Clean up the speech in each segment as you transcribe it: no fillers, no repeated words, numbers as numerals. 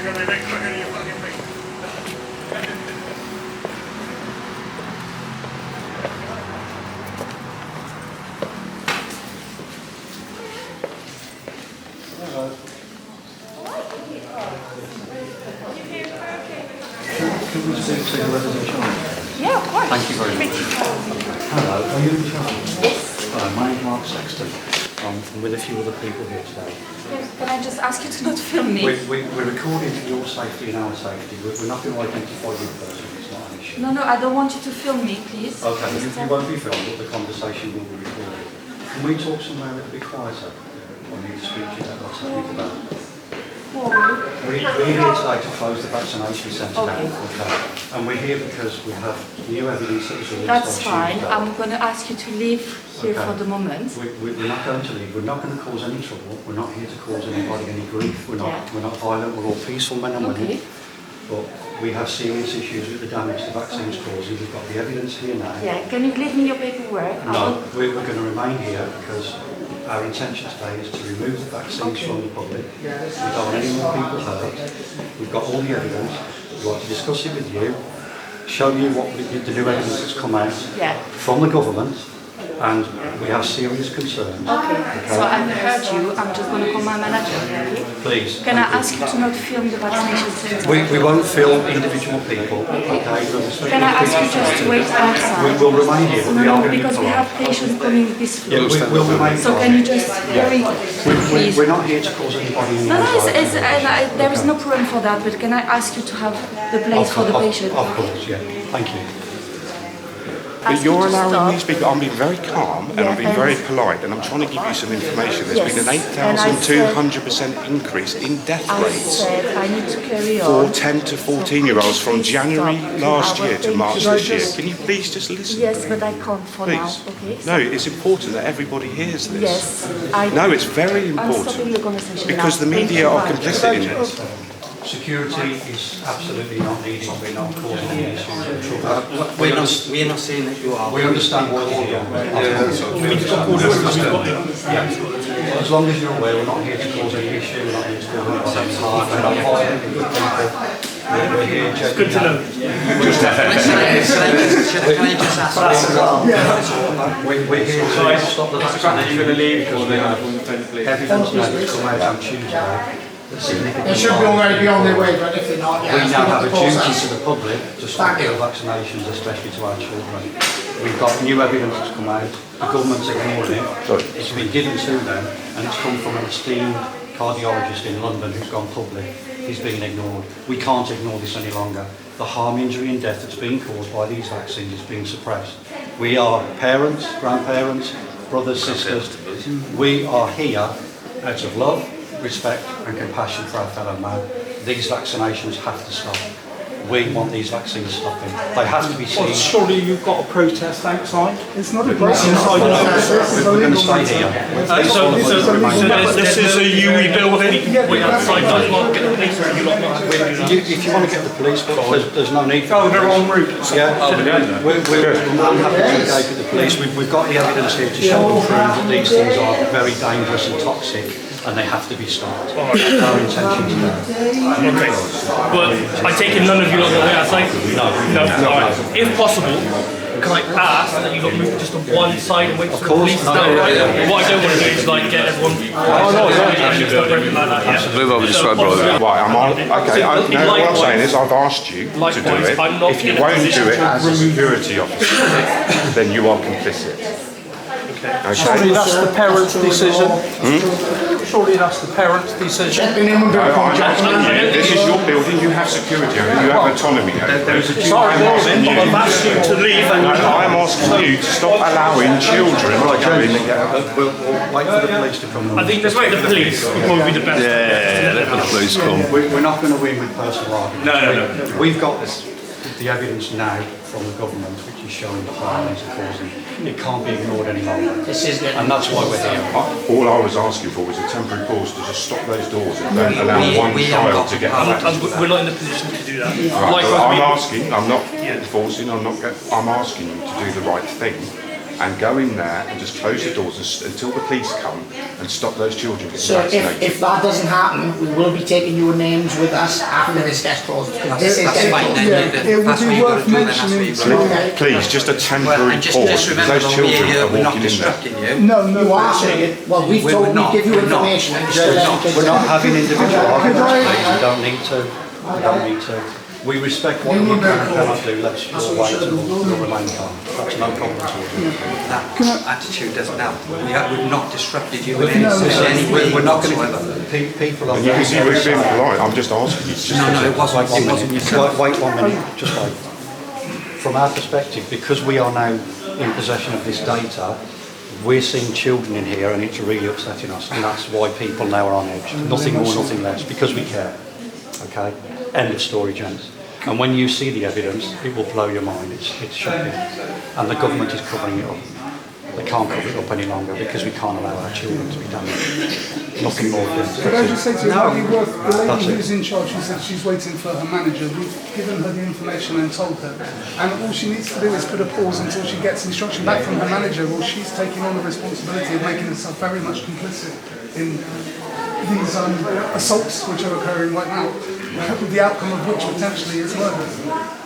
Yeah, of course. Thank you very much. Hello, are you in charge? Yes. Hello, my name's Mark Sexton. I'm with a few other people here today. Can I just ask you to not film me? We're recording for your safety and our safety. We're not going to identify you person, it's not an issue. No, I don't want you to film me, please. Okay, you won't be filmed, but the conversation will be recorded. Can we talk somewhere a little bit quieter? I need to speak to you about what's happening about. We're here today to close the vaccination centre down, okay? And we're here because we have new evidence that was released. That's fine. I'm going to ask you to leave here for the moment. We're not going to leave. We're not going to cause any trouble. We're not here to cause anybody any grief. We're not violent. We're all peaceful men and women. But we have serious issues with the damage the vaccine's causing. We've got the evidence here now. Yeah. Can you leave me your paperwork? No, we're going to remain here because our intention today is to remove the vaccines from the public. We don't want any more people hurt. We've got all the evidence. We want to discuss it with you, show you what the new evidence that's come out from the government, and we have serious concerns. Okay. So I've heard you. I'm just going to call my manager. Okay? Please. Can I ask you to not film the vaccination centre? We won't film individual people. Okay. Can I ask you just to wait outside? We will remain here. No, because we have patients coming this floor. We'll remain. So can you just hurry, please? We're not here to cause anybody any No, anxiety. there is no problem for that, but can I ask you to have the place for the patient? Of course, yeah. Thank you. But you're allowing these people, I'm being very calm and I'm being very polite and I'm trying to give you some information. There's been an 8,200% increase in death rates I need to carry on. for 10 to 14-year-olds from January last year to March this year. Can you please just listen? Yes, but I can't for now, Please. okay? No, it's important that everybody hears this. Yes, I No, it's very I'm stopping the important conversation because now. the media are complicit in it. Security is absolutely not needed. We're not causing any issues or trouble. We're not saying that you are. We understand what you're doing. As long as you're aware, we're not here to cause any issue. We're not here to cause any harm. We're not violent. We're good people. We're here checking. Good to know. Can I just ask? We're here to stop the vaccination. You're going to leave because we have evidence now that's come out on Tuesday. They should be already be on their way, but if they're not, We now have a duty to the public to stop the vaccinations, especially to our children. We've got new evidence that's come out. The government's ignored it. It's been given to them, and it's come from an esteemed cardiologist in London who's gone public. He's been ignored. We can't ignore this any longer. The harm, injury and death that's been caused by these vaccines is being suppressed. We are parents, grandparents, brothers, sisters. We are here out of love, respect and compassion for our fellow man. These vaccinations have to stop. We want these vaccines stopping. They have to be seen. Well, surely you've got a protest outside. It's not a protest. We're going to stay here. This is a UE building. Outside does not get the police, or you not If you want to get the police, there's no need for go their own route. Yeah, we're more than happy to engage with the police. We've got the evidence here to show and prove that these things are very dangerous and toxic, and they have to be stopped. Our intention is that. Okay, but I take it none of you lot will wait outside? No. Alright. If possible, can I ask that you lot move just to one side and wait for the police? What I don't want to do is like get everyone. What I'm saying is I've asked you to do it. If you won't do it as a security officer, then you are complicit. Okay. Surely that's the parents' decision. Surely that's the parents' decision. This is your building, you have security over it, you have autonomy over it. Sorry, I've asked you to leave. I'm asking you to stop allowing children to go in and get out. We'll wait for the police to come. I think the police would probably be the best. Yeah, let the police come. We're not going to win with personal arguments. No. We've got the evidence now from the government, which is showing the harm it's causing. It can't be ignored any longer. And that's why we're here. All I was asking for was a temporary pause to just stop those doors and don't allow one child to get out. We're not in a position to do that. I'm asking, I'm not forcing, I'm asking you to do the right thing and go in there and just close the doors until the police come and stop those children getting So vaccinated. if that doesn't happen, we will be taking your names with us after this gets closed. This is getting closed. It would be worth mentioning to... Please, just a temporary And pause, just because remember, those we're children here, are we're not walking in there. distracting you. No, You are saying, well, we've We're told we not, give you we're not. information and you're still letting kids We're not in. having individual arguments, please. We don't need to. We don't need to. We respect what you can and cannot do. Let's all wait till you'll remain calm. That's no problem at all. That attitude doesn't help. We've not disrupted you in any way We're not going whatsoever. to... People are... And you can see we're being polite, I'm just asking you. Just No, it wasn't yourself. Wait 1 minute, just wait. From our perspective, because we are now in possession of this data, we're seeing children in here and it's really upsetting us, and that's why people now are on edge. Nothing more, nothing less, because we care. Okay? End of story, gents. And when you see the evidence, it will blow your mind. It's shocking. And the government is covering it up. They can't cover it up any longer because we can't allow our children to be damaged. Nothing more. Could I just say to you, it might be worth, the That's lady it. who's in charge, she said she's waiting for her manager. We've given her the information and told her. And all she needs to do is put a pause until she gets instruction back from her manager, or she's taking on the responsibility of making herself very much complicit in these assaults which are occurring right now, the outcome of which potentially is murder.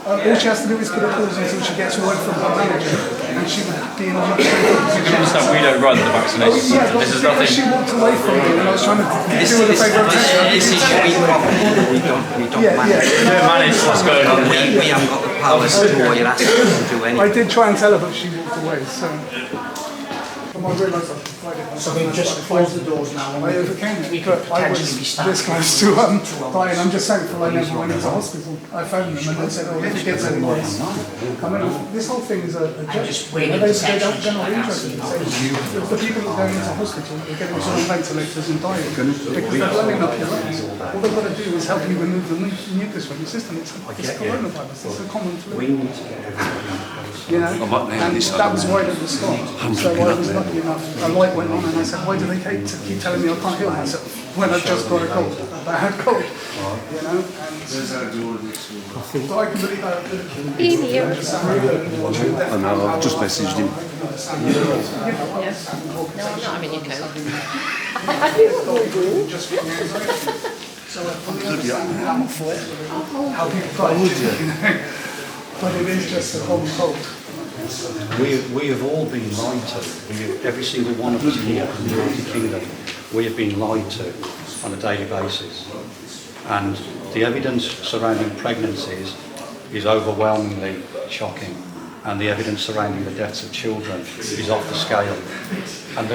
All she has to do is put a pause until she gets word from her manager, and she would be in a much safer position. We don't run the vaccination Yeah, centre. but This is because nothing. she walked away from me and I was trying to do her the favour of This is your problem. We don't manage. We don't manage what's going on here. We haven't got the powers to do what you're asking us to do I anyway. did try and tell her, but she walked away, so... I realised I tried it. So we've just closed the doors now and I overcame we it, could but I was potentially be this starting. close to dying. I'm just thankful I never went into hospital. I phoned them and they said, oh, if it gets any worse, come in. This whole thing is a joke. just waiting They to catch don't, you. they're not interested. The people that are going into hospital are getting on ventilators and dying because they're blowing up your lungs. All they've got to do is help you remove the mucus from your system. It's coronavirus. It's a common flu. We need to get everybody in place. You know, and that was right at the start. So I was lucky enough. A light went on and I said, why do they keep telling me I can't heal myself when I've just got a cold, a bad cold, you know? And so I can believe how I know, I've just messaged him. No, I'm not having your coat. So I understand how people fight, you know? But it is just a common cold. We have all been lied to. Every single one of us here in the United Kingdom, we have been lied to on a daily basis. And the evidence surrounding pregnancies is overwhelmingly shocking. And the evidence surrounding the deaths of children is off the scale. And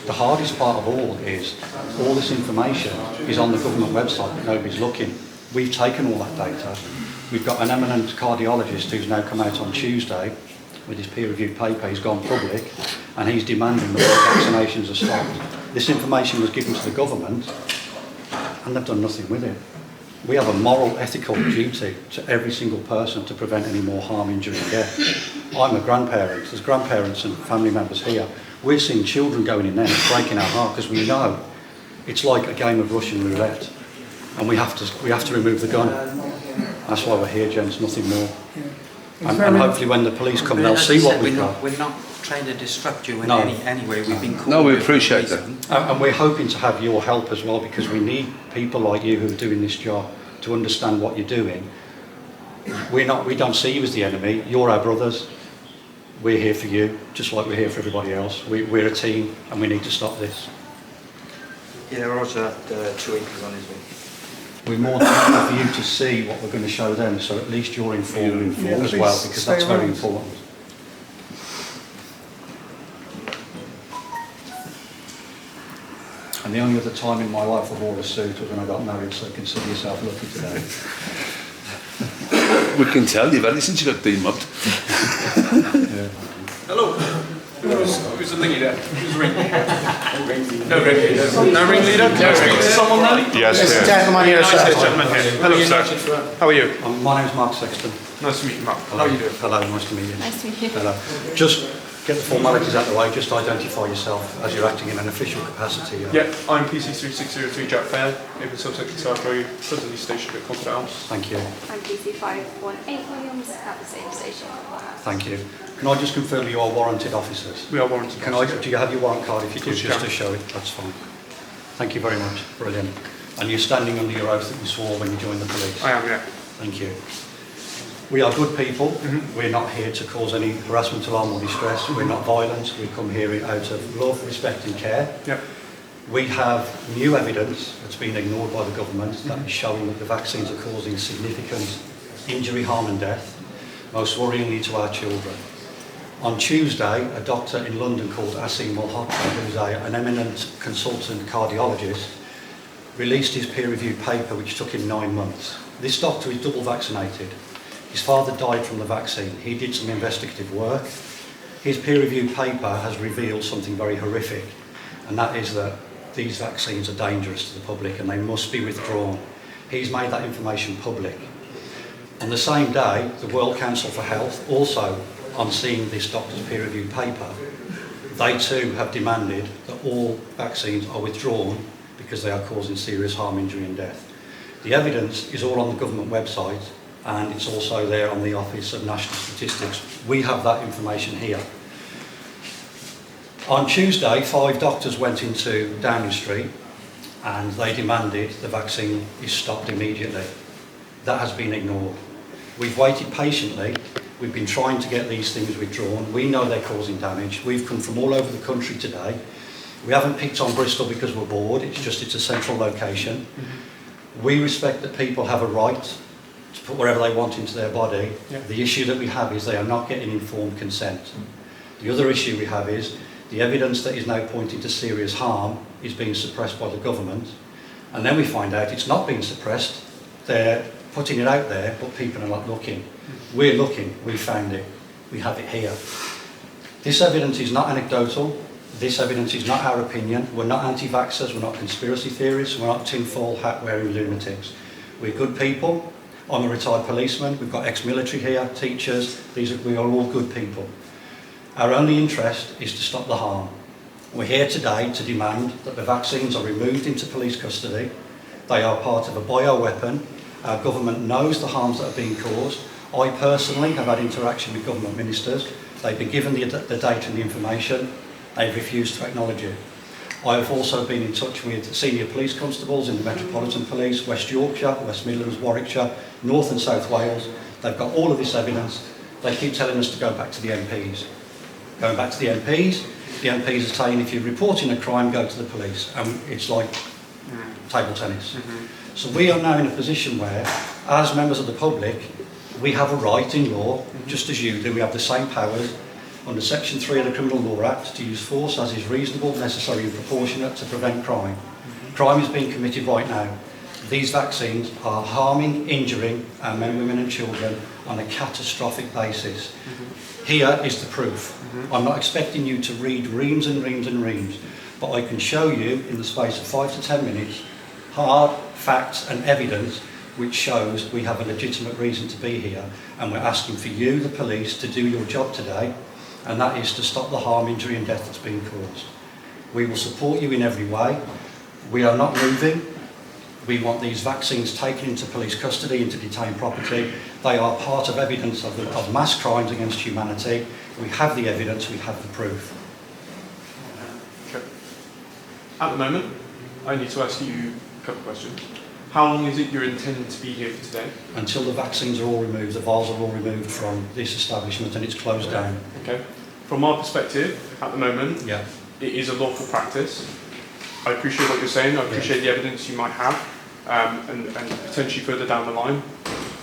the hardest part of all is all this information is on the government website, but nobody's looking. We've taken all that data. We've got an eminent cardiologist who's now come out on Tuesday with his peer-reviewed paper. He's gone public and he's demanding that all vaccinations are stopped. This information was given to the government and they've done nothing with it. We have a moral, ethical duty to every single person to prevent any more harm, injury and death. I'm a grandparent. There's grandparents and family members here. We're seeing children going in there and it's breaking our heart because we know it's like a game of Russian roulette and we have to remove the gun. That's why we're here, gents, nothing more. And hopefully when the police come, they'll see what we've got. We're not trying to disrupt you in No. any way. We've been called. No, we appreciate that. And we're hoping to have your help as well because we need people like you who are doing this job to understand what you're doing. We don't see you as the enemy. You're our brothers. We're here for you, just like we're here for everybody else. We're a team and we need to stop this. Yeah, Roger had 2 acres on his way. We're more than happy for you to see what we're going to show them, so at least you're informed as well, because that's very important. And the only other time in my life I wore a suit was when I got married, so consider yourself lucky today. We can tell you've had it since you got demobbed. Hello. Who's the ringleader? Who's the ringleader? No ringleader. No ringleader? No ringleader. Someone there? Yes, There's a yes. gentleman here, Nice sir. gentleman here. Hello, sir. How are you? My name's Mark Sexton. Nice to meet you, Mark. How are you doing? Hello, nice to meet you. Nice to meet you. Hello. Just get the formalities out of the way, just identify yourself as you're acting in an official capacity. Yeah, I'm PC3603 Jack Fair, Naval Sub-Secretary, presently stationed at Confident House. Thank you. I'm PC518 Williams at the same station. Thank you. Can I just confirm you are warranted officers? We are warranted officers. Do you have your warrant card? If you do, Of course you just can. to show it, that's fine. Thank you very much. Brilliant. And you're standing under your oath that you swore when you joined the police? I am, yeah. Thank you. We are good people. We're not here to cause any harassment, alarm or distress. We're not violent. We come here out of love, respect and care. Yep. We have new evidence that's been ignored by the government that is showing that the vaccines are causing significant injury, harm and death, most worryingly to our children. On Tuesday, a doctor in London called Asim Malhotra, who's an eminent consultant cardiologist, released his peer-reviewed paper which took him 9 months. This doctor is double vaccinated. His father died from the vaccine. He did some investigative work. His peer-reviewed paper has revealed something very horrific, and that is that these vaccines are dangerous to the public and they must be withdrawn. He's made that information public. On the same day, the World Council for Health, also on seeing this doctor's peer-reviewed paper, they too have demanded that all vaccines are withdrawn because they are causing serious harm, injury and death. The evidence is all on the government website and it's also there on the Office of National Statistics. We have that information here. On Tuesday, 5 doctors went into Downing Street and they demanded the vaccine is stopped immediately. That has been ignored. We've waited patiently. We've been trying to get these things withdrawn. We know they're causing damage. We've come from all over the country today. We haven't picked on Bristol because we're bored. It's a central location. We respect that people have a right to put whatever they want into their body. Yeah. The issue that we have is they are not getting informed consent. The other issue we have is the evidence that is now pointing to serious harm is being suppressed by the government. And then we find out it's not being suppressed. They're putting it out there, but people are not looking. We're looking, we found it, we have it here. This evidence is not anecdotal, this evidence is not our opinion, we're not anti-vaxxers, we're not conspiracy theorists, we're not tinfoil hat wearing lunatics. We're good people. I'm a retired policeman, we've got ex-military here, teachers, we are all good people. Our only interest is to stop the harm. We're here today to demand that the vaccines are removed into police custody. They are part of a bioweapon. Our government knows the harms that are being caused. I personally have had interaction with government ministers. They've been given the data and the information. They've refused to acknowledge it. I have also been in touch with senior police constables in the Metropolitan Police, West Yorkshire, West Midlands, Warwickshire, North and South Wales. They've got all of this evidence. They keep telling us to go back to the MPs. Going back to the MPs are saying if you're reporting a crime, go to the police. And it's like table tennis. So we are now in a position where, as members of the public, we have a right in law, just as you do. We have the same powers under Section 3 of the Criminal Law Act to use force as is reasonable, necessary and proportionate to prevent crime. Crime is being committed right now. These vaccines are harming, injuring our men, women and children on a catastrophic basis. Here is the proof. I'm not expecting you to read reams and reams and reams, but I can show you in the space of 5 to 10 minutes hard facts and evidence which shows we have a legitimate reason to be here, and we're asking for you, the police, to do your job today, and that is to stop the harm, injury and death that's being caused. We will support you in every way. We are not moving. We want these vaccines taken into police custody, into detained property. They are part of evidence of mass crimes against humanity. We have the evidence, we have the proof. Okay. At the moment, I need to ask you a couple of questions. How long is it you're intending to be here for today? Until the vaccines are all removed, the vials are all removed from this establishment and it's closed down. Okay. From our perspective, at the moment, Yeah. it is a lawful practice. I appreciate what you're saying, I appreciate the evidence you might have, and potentially further down the line,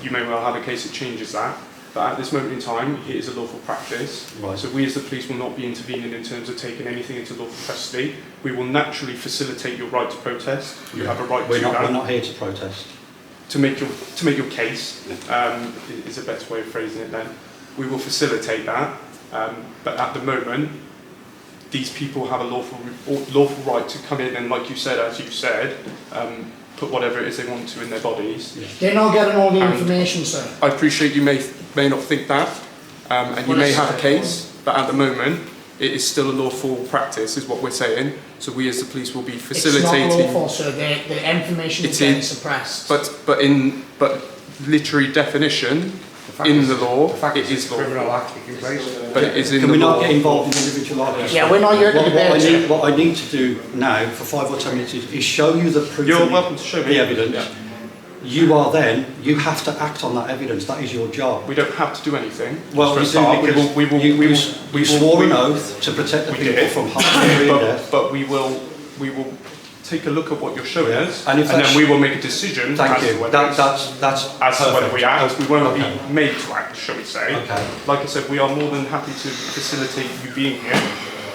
you may well have a case that changes that. But at this moment in time, it is a lawful practice. Right. So we as the police will not be intervening in terms of taking anything into lawful custody. We will naturally facilitate your right to protest. You have a right to that. We're not here to protest. To make your case is a better way of phrasing it then. We will facilitate that. But at the moment, these people have a lawful right to come in and, like you said, as you said, put whatever it is they want to in their bodies. They're not getting all the information, sir. I appreciate you may not think that, and you may have a case, but at the moment, it is still a lawful practice, is what we're saying. So we as the police will be It's facilitating. not lawful, so the information is getting suppressed. But literary definition in the law, it is law. Criminal act in place. But it is in Can the we law. not get involved in individual arguments? Yeah, we're not here to debate. What I need to do now for 5 or 10 minutes is show you the proof. You're welcome to show me the evidence. Yeah. You have to act on that evidence. That is your job. We don't have to do anything. Well, For a you start, do because you swore an oath to protect the we people did. from harm, injury and death. But we will take a look at what you're showing us, And and if then that's- we will make a decision Thank as you. to whether That's as to whether we act. perfect. We won't Okay. be made to act, shall we say. Okay. Like I said, we are more than happy to facilitate you being here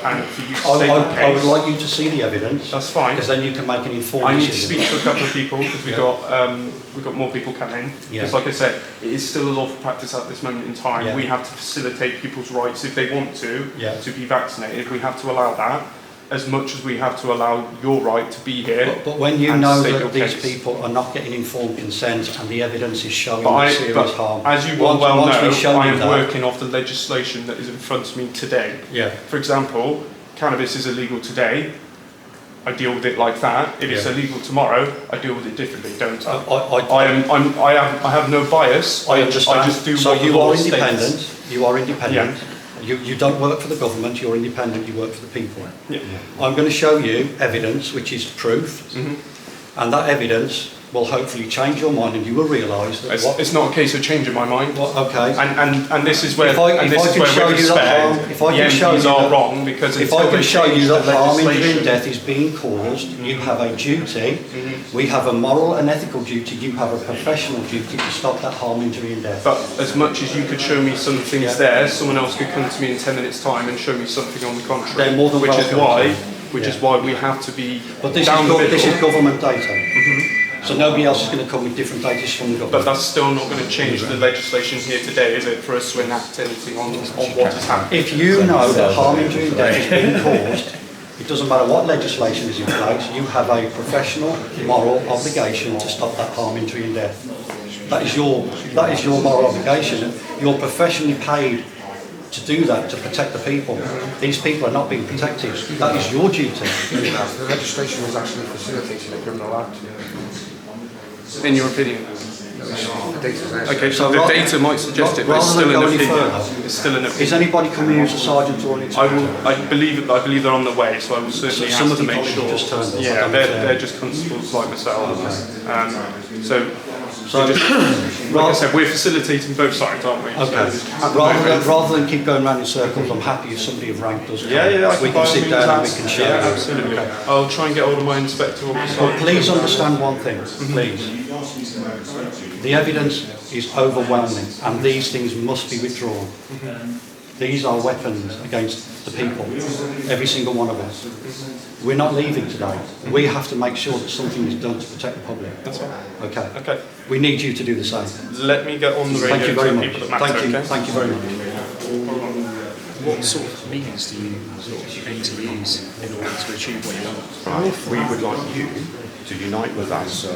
and for you to I, state your I would case. like you to see the evidence. That's fine. Because then you can make an informed I need to decision. speak to a couple of people because we've got more people coming. Yeah. Because like I said, it is still a lawful practice at this moment in time. Yeah. We have to facilitate people's rights if they want to Yeah. be vaccinated. We have to allow that as much as we have to allow your right to be here. But when you and know state your that these case. people are not getting informed consent and the evidence is showing But serious harm. as you will once well we know, show I you am that- working off the legislation that is in front of me today. Yeah. For example, cannabis is illegal today. I deal with it like that. If it's Yeah. illegal tomorrow, I deal with it differently, don't I? I I have no bias. I understand. I just do so what the you law are states. independent. You are independent. You don't work for the government. You're independent. You work for the people. Yeah. I'm going to show you evidence, which is proof, and that evidence will hopefully change your mind, and you will realise that It's not a case of changing my mind. okay. And this is where If I and this is can where show with you that respect, harm, if I the can show MPs you are that, wrong because if until I can they show you change that the harm, injury, legislation- and death is being caused, you have a duty. We have a moral and ethical duty. You have a professional duty to stop that harm, injury, and death. But as much as you could show me some things Yeah. there, someone else could come to me in 10 minutes' time and show me something on the contrary. They're more than which is welcome why, to. which Yeah. is why we have to be But this down the middle. this is government data. So nobody else is going to come with different data from the But government. that's still not going to change the legislation here today, is it, for us to enact anything on what is happening? If you know that harm, injury, and death is being caused, it doesn't matter what legislation is in place, you have a professional, moral obligation to stop that harm, injury, and death. That is your moral obligation. You're professionally paid to do that, to protect the people. These people are not being protected. That is your duty. The legislation is actually facilitating a criminal act. In your opinion? The data's there. Okay, so So the rather- data might suggest it, but it's rather still than an go any opinion. further, It's still an Is opinion. anybody coming here as a sergeant or an inspector? I believe they're on the way, so I will certainly Some have of to the make colleagues sure. just turned up, I Yeah, don't they're care. just constables like myself. So So, like I said, we're facilitating both sides, aren't we? okay. So, at the Rather moment- than keep going round in circles, I'm happy if somebody have ranked us. Yeah, I we by can all sit means down and we ask. can show Yeah, you. absolutely. Okay. I'll try and get hold of my inspector officer. But please understand one thing, please. The evidence is overwhelming, and these things must be withdrawn. These are weapons against the people, every single one of us. We're not leaving today. We have to make sure that something is done to protect the public. That's fine. Okay. Okay. We need you to do the same. Let me get on the radio Thank you very to much. people that matter, Thank you. okay? Thank you very much. What sort of means do you sort of aim to use in order to achieve what you want? Right. We would like you to unite with us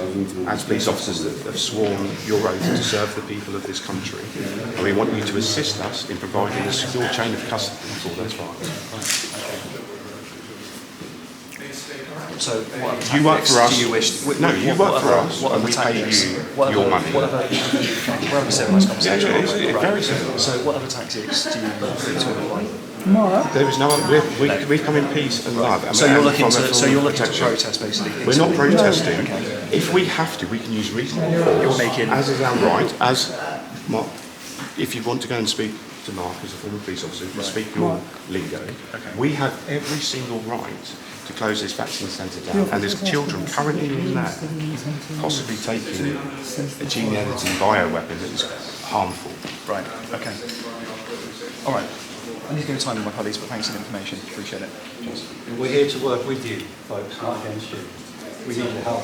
as police officers that have sworn your oath to serve the people of this country. And we want you to assist us in providing a secure chain of custody for those files. So what other You work tactics for us. do you wish? No, you work for us, What and other we pay tactics? you What your other- money. What other? We're having a civilised conversation. Yeah, it's aren't we? very simple. So what other tactics do you look to employ? There is no other. We come in peace and love. So you're looking from a to full protest basically. We're not protesting. If we have to, we can use reasonable force. You're making- as is our right. As Mark, if you want to go and speak to Mark as a former police officer, you speak your lingo. We have every single right to close this vaccine centre down. And there's children currently in there, possibly taking a gene editing bioweapon that is harmful. Right. Okay. All right. I need to go time with my colleagues, but thanks for the information. Appreciate it. Cheers. We're here to work with you, folks, not against you. We need your help.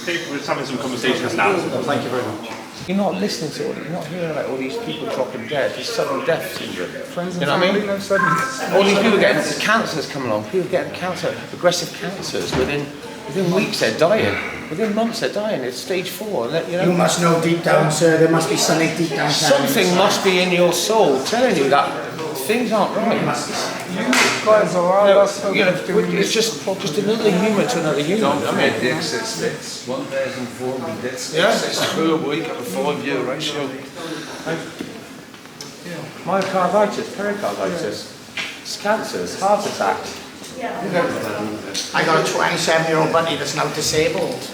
We're just having some conversations now. Thank you very much. You're not listening to all. You're not hearing about all these people dropping dead. This sudden death syndrome. You know what I mean? All these people getting cancers come along. People getting cancer, aggressive cancers within Within weeks they're dying. Within months they're dying. It's stage 4. You know. You must know deep down, sir, there must be something deep down. Something must be in your soul telling you that things aren't right. Guys are It's just another human to another human. I mean, the excess deaths, 1,400 deaths, excess per week at a 5-year ratio. Myocarditis, pericarditis, cancers, heart attacks. I got a 27-year-old buddy that's now disabled.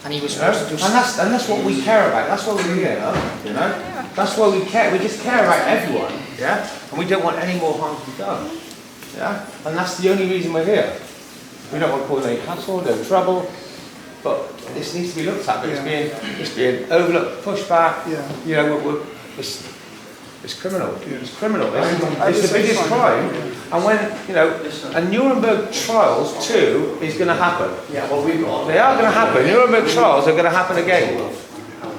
And he was supposed to do and that's what we care about. That's what we're here, you know. That's why we care. We just care about everyone, yeah. And we don't want any more harm to be done, yeah. And that's the only reason we're here. We don't want to cause any hassle, no trouble. But this needs to be looked at. But it's being overlooked, pushed back. Yeah. You know, it's criminal. It's criminal. It's the biggest crime. And when, you know, and Nuremberg trials too is going to happen. Yeah, well, they are going to happen. Nuremberg trials are going to happen again.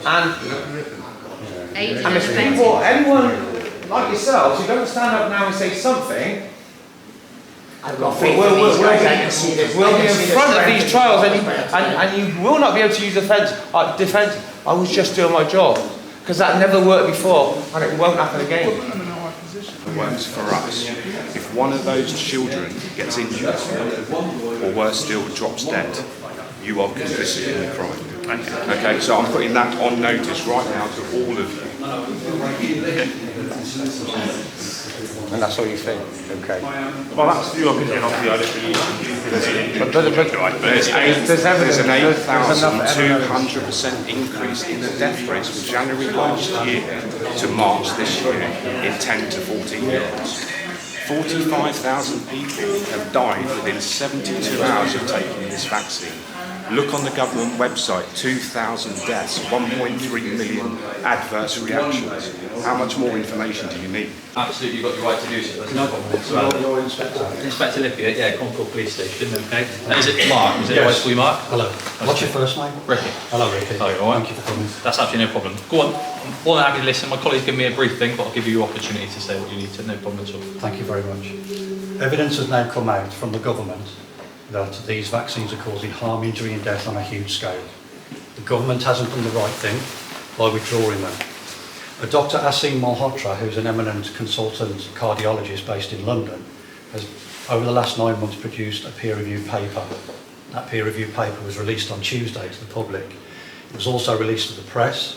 And if people, anyone like yourselves, who don't stand up now and say something, I've got faith in these guys. I can see this. we'll be in front of these trials, and you will not be able to use defence. I was just doing my job. Because that never worked before, and it won't happen again. It works for us. If one of those children gets injured, or worse still, drops dead, you are complicit in the crime. Okay, so I'm putting that on notice right now to all of you. And that's all you think, okay. Well, that's your opinion, obviously, I don't believe There's an 8,200% increase in the death rates from January last year to March this year in 10 to 14 year olds. 45,000 people have died within 72 hours of taking this vaccine. Look on the government website, 2,000 deaths, 1.3 million adverse reactions. How much more information do you need? Absolutely, you've got the right to do so. There's no problem. So, Your inspector. Inspector Lippier, yeah, Concord Police Station, okay. Is it Mark? Is it right for you, Mark? Hello. What's your first name? Ricky. Hello, Ricky. Hello, all right. Thank you for coming. That's absolutely no problem. Go on. I'm more than happy to listen. My colleague's given me a brief thing, but I'll give you your opportunity to say what you need to. No problem at all. Thank you very much. Evidence has now come out from the government that these vaccines are causing harm, injury and death on a huge scale. The government hasn't done the right thing by withdrawing them. Dr. Asim Malhotra, who's an eminent consultant cardiologist based in London, has over the last 9 months produced a peer-reviewed paper. That peer-reviewed paper was released on Tuesday to the public. It was also released to the press.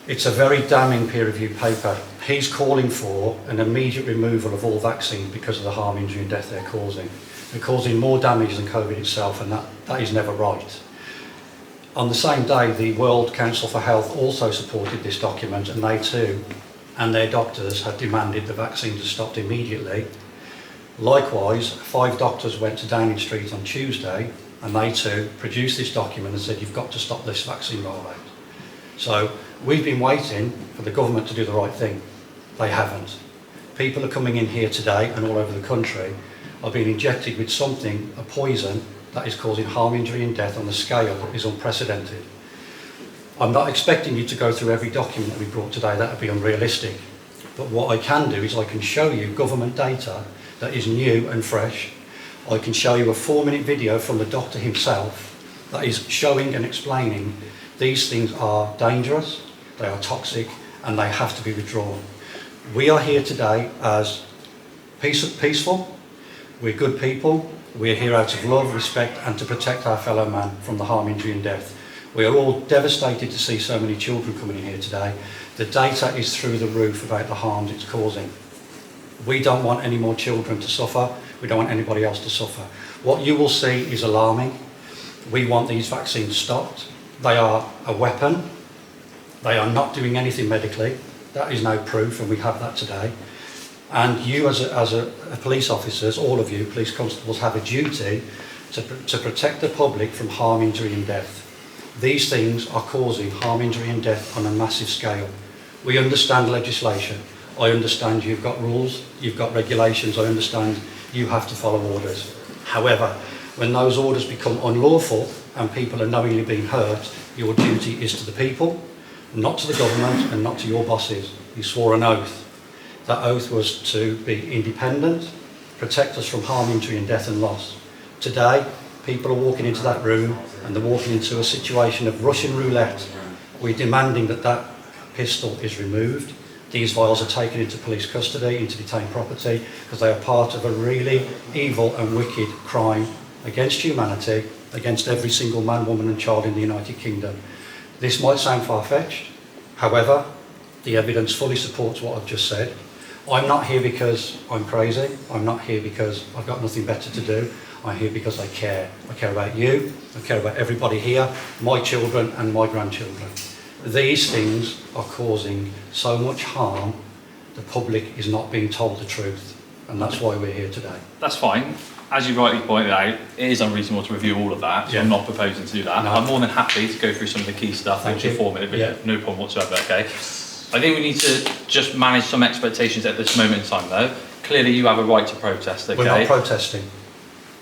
It's a very damning peer-reviewed paper. He's calling for an immediate removal of all vaccines because of the harm, injury and death they're causing. They're causing more damage than COVID itself, and that is never right. On the same day, the World Council for Health also supported this document, and they too, and their doctors, had demanded the vaccines are stopped immediately. Likewise, 5 doctors went to Downing Street on Tuesday, and they too produced this document and said, you've got to stop this vaccine rollout. So we've been waiting for the government to do the right thing. They haven't. People are coming in here today and all over the country are being injected with something, a poison, that is causing harm, injury and death on a scale that is unprecedented. I'm not expecting you to go through every document that we brought today, that would be unrealistic. But what I can do is I can show you government data that is new and fresh. I can show you a 4-minute video from the doctor himself that is showing and explaining these things are dangerous, they are toxic, and they have to be withdrawn. We are here today as peaceful, we're good people, we're here out of love, respect, and to protect our fellow man from the harm, injury and death. We are all devastated to see so many children coming in here today. The data is through the roof about the harms it's causing. We don't want any more children to suffer, we don't want anybody else to suffer. What you will see is alarming. We want these vaccines stopped. They are a weapon. They are not doing anything medically. That is no proof, and we have that today. And you as a police officers, all of you, police constables, have a duty to protect the public from harm, injury and death. These things are causing harm, injury and death on a massive scale. We understand legislation. I understand you've got rules, you've got regulations, I understand you have to follow orders. However, when those orders become unlawful and people are knowingly being hurt, your duty is to the people, not to the government and not to your bosses. You swore an oath. That oath was to be independent, protect us from harm, injury and death and loss. Today, people are walking into that room and they're walking into a situation of Russian roulette. We're demanding that that pistol is removed. These vials are taken into police custody, into detained property, because they are part of a really evil and wicked crime against humanity, against every single man, woman and child in the United Kingdom. This might sound far-fetched, however, the evidence fully supports what I've just said. I'm not here because I'm crazy. I'm not here because I've got nothing better to do. I'm here because I care. I care about you. I care about everybody here, my children and my grandchildren. These things are causing so much harm, the public is not being told the truth. And that's why we're here today. That's fine. As you rightly pointed out, it is unreasonable to review all of that, so I'm not proposing to do that. No. I'm more than happy to go through some of the key stuff, which is 4 minute video, no problem whatsoever, okay? I think we need to just manage some expectations at this moment in time though. Clearly you have a right to protest, okay? We're not protesting.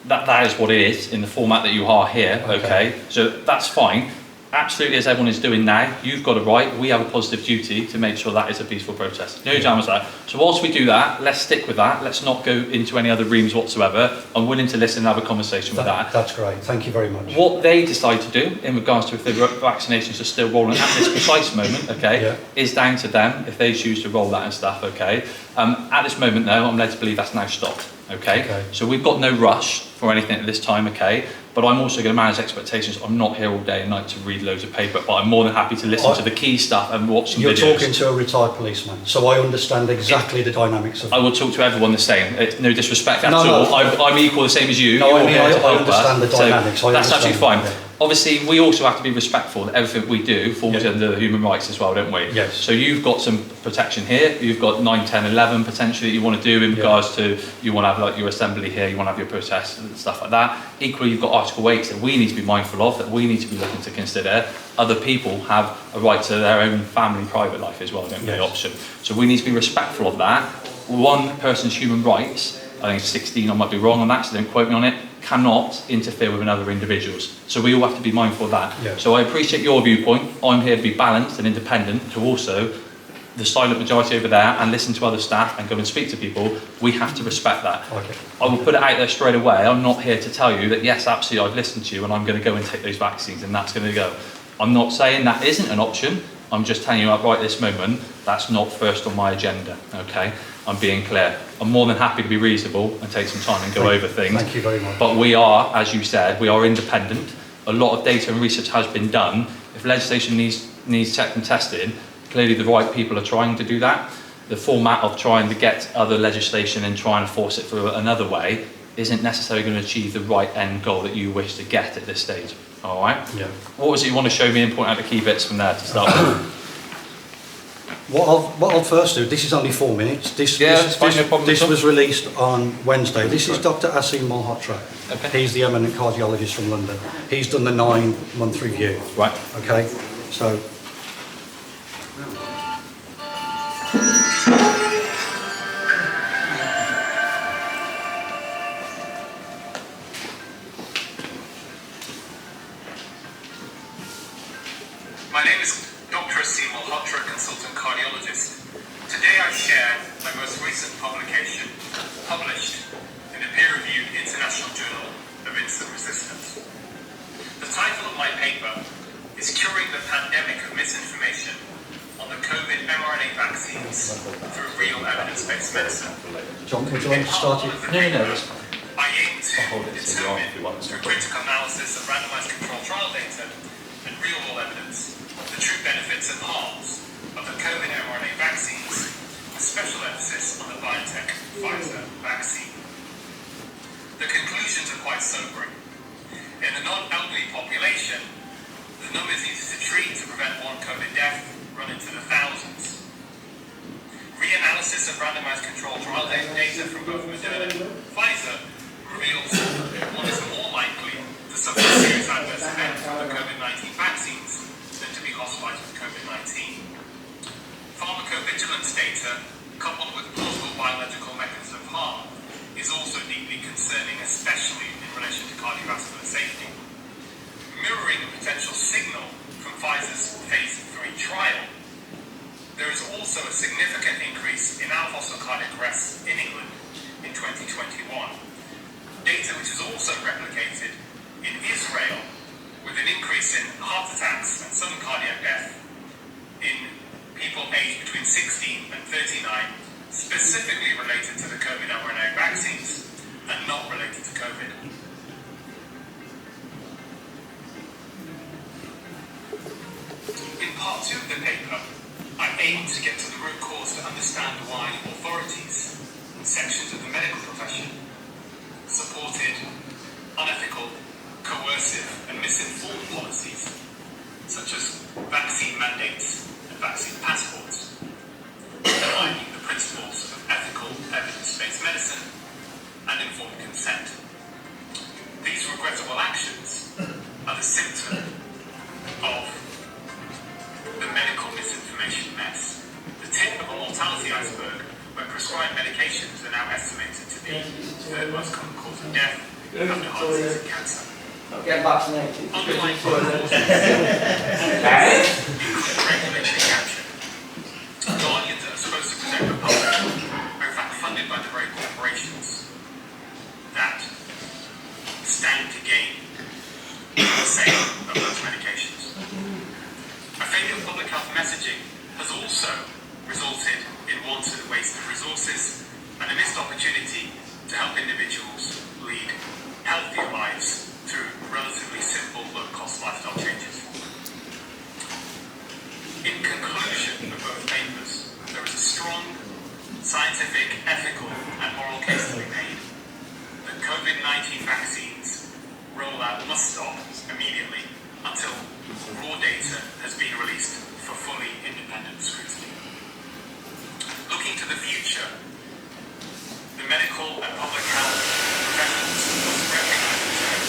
That is what it is, in the format that you are here, okay? So that's fine. Absolutely, as everyone is doing now, you've got a right, we have a positive duty to make sure that is a peaceful protest. No dramas there. So whilst we do that, let's stick with that. Let's not go into any other rooms whatsoever. I'm willing to listen and have a conversation with that. That's great, thank you very much. What they decide to do in regards to if the vaccinations are still rolling at this precise moment, okay, is down to them if they choose to roll that and stuff, okay. At this moment though, I'm led to believe that's now stopped, okay. So we've got no rush for anything at this time, okay. But I'm also going to manage expectations. I'm not here all day and night to read loads of paper, but I'm more than happy to listen to the key stuff and watch some videos. You're talking to a retired policeman, so I understand exactly the dynamics of it. I will talk to everyone the same. It's no disrespect at all. I'm equal the same as you. No, I mean, I understand the dynamics. So that's absolutely fine. Obviously, we also have to be respectful that everything we do falls under human rights as well, don't we? Yes. So you've got some protection here. You've got 9, 10, 11 potentially that you want to do in regards to, you want to have like your assembly here, you want to have your protests and stuff like that. Equally, you've got Article 8 that we need to be mindful of, that we need to be looking to consider. Other people have a right to their own family, private life as well, don't they? Option. So we need to be respectful of that. One person's human rights, I think 16, I might be wrong on that, so don't quote me on it, cannot interfere with another individual's. So we all have to be mindful of that. So I appreciate your viewpoint. I'm here to be balanced and independent, to also the silent majority over there and listen to other staff and go and speak to people. We have to respect that. I will put it out there straight away. I'm not here to tell you that yes, absolutely, I've listened to you and I'm going to go and take those vaccines and that's going to go. I'm not saying that isn't an option. I'm just telling you right this moment, that's not first on my agenda, okay? I'm being clear. I'm more than happy to be reasonable and take some time and go over things. Thank you very much. But we are, as you said, we are independent. A lot of data and research has been done. If legislation needs checked and tested, clearly the right people are trying to do that. The format of trying to get other legislation and trying to force it through another way isn't necessarily going to achieve the right end goal that you wish to get at this stage. All right? Yeah. What was it you want to show me and point out the key bits from there to start with? What I'll first do, this is only 4 minutes. This was released on Wednesday. This is Dr. Asim Malhotra. He's the eminent cardiologist from London. He's done the 9-month review. Right. Okay, so. My name is Dr. Asim Malhotra, consultant cardiologist. Today I share my most recent publication, published in the peer-reviewed International Journal of Insulin Resistance. The title of my paper is Curing the Pandemic of Misinformation on the COVID mRNA Vaccines Through Real Evidence-Based Medicine. John, would you like to start it? No, that's fine. I aim to determine, through critical analysis of randomized controlled trial data and real-world evidence, the true benefits and harms of the COVID mRNA vaccines, with special emphasis on the biotech Pfizer vaccine. The conclusions are quite sobering. In the non-elderly population, the numbers needed to treat to prevent one COVID death run into the thousands. Reanalysis of randomized controlled trial data from both Moderna and Pfizer reveals one is more likely to suffer a serious adverse event from the COVID-19 vaccines than to be hospitalized with COVID-19. Pharmacovigilance data, coupled with plausible biological mechanisms of harm, is also deeply concerning, especially in relation to cardiovascular safety. Mirroring a potential signal from Pfizer's phase 3 trial, there is also a significant increase in out-hospital cardiac arrests in England in 2021. Data which is also replicated In Israel, with an increase in heart attacks and sudden cardiac death in people aged between 16 and 39, specifically related to the COVID mRNA vaccines and not related to COVID. In part 2 of the paper, I aim to get to the root cause to understand why authorities and sections of the medical profession supported unethical, coercive and misinformed policies such as vaccine mandates and vaccine passports, undermining the principles of ethical, evidence-based medicine and informed consent. These regrettable actions are the symptom of the medical misinformation mess, the tip of a mortality iceberg where prescribed medications are now estimated to be the third most common cause of death after heart disease and cancer. Get vaccinated. Unlike regulatory action, guardians that are supposed to protect the public are in fact funded by the very corporations that stand to gain the sale of those medications. A failure of public health messaging has also resulted in wanton waste of resources and a missed opportunity to help individuals lead healthier lives through relatively simple, low-cost lifestyle changes. In conclusion of both papers, there is a strong scientific, ethical and moral case to be made that COVID-19 vaccines rollout must stop immediately until raw data has been released for fully independent scrutiny. Looking to the future, the medical and public health professionals must recognise the trend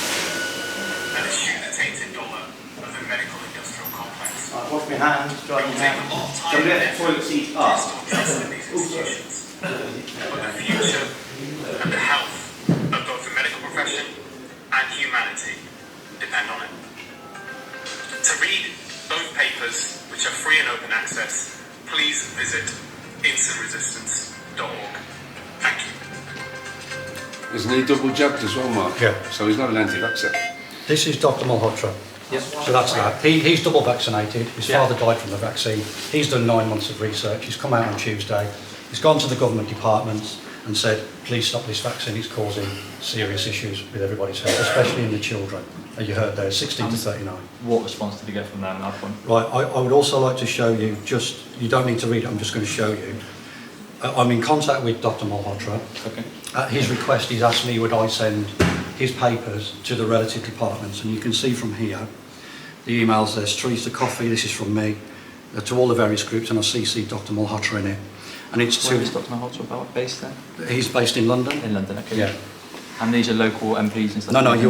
and eschew the tainted dollar of the medical industrial complex. Wash my hands, dry my hands. So let the toilet seat up. In these institutions. But the future and the health of both the medical profession and humanity depend on it. To read both papers, which are free and open access, please visit insulinresistance.org. Thank you. Isn't he double jabbed as well, Mark? Yeah. So he's not an anti-vaxxer. This is Dr. Malhotra. Yep. So that's that. He's double vaccinated. His father died from the vaccine. He's done 9 months of research. He's come out on Tuesday. He's gone to the government departments and said, please stop this vaccine. It's causing serious issues with everybody's health, especially in the children. As you heard there, 16 to 39. What response did you get from them at that point? Right, I would also like to show you, you don't need to read it, I'm just going to show you. I'm in contact with Dr. Malhotra. Okay. At his request, he's asked me would I send his papers to the relative departments, and you can see from here the emails. There's Trees to Coffee, this is from me, to all the various groups, and I CC Dr. Malhotra in it. And it's Where is Dr. Malhotra based then? He's based in London. In London, okay. Yeah. And these are local MPs and stuff? No, like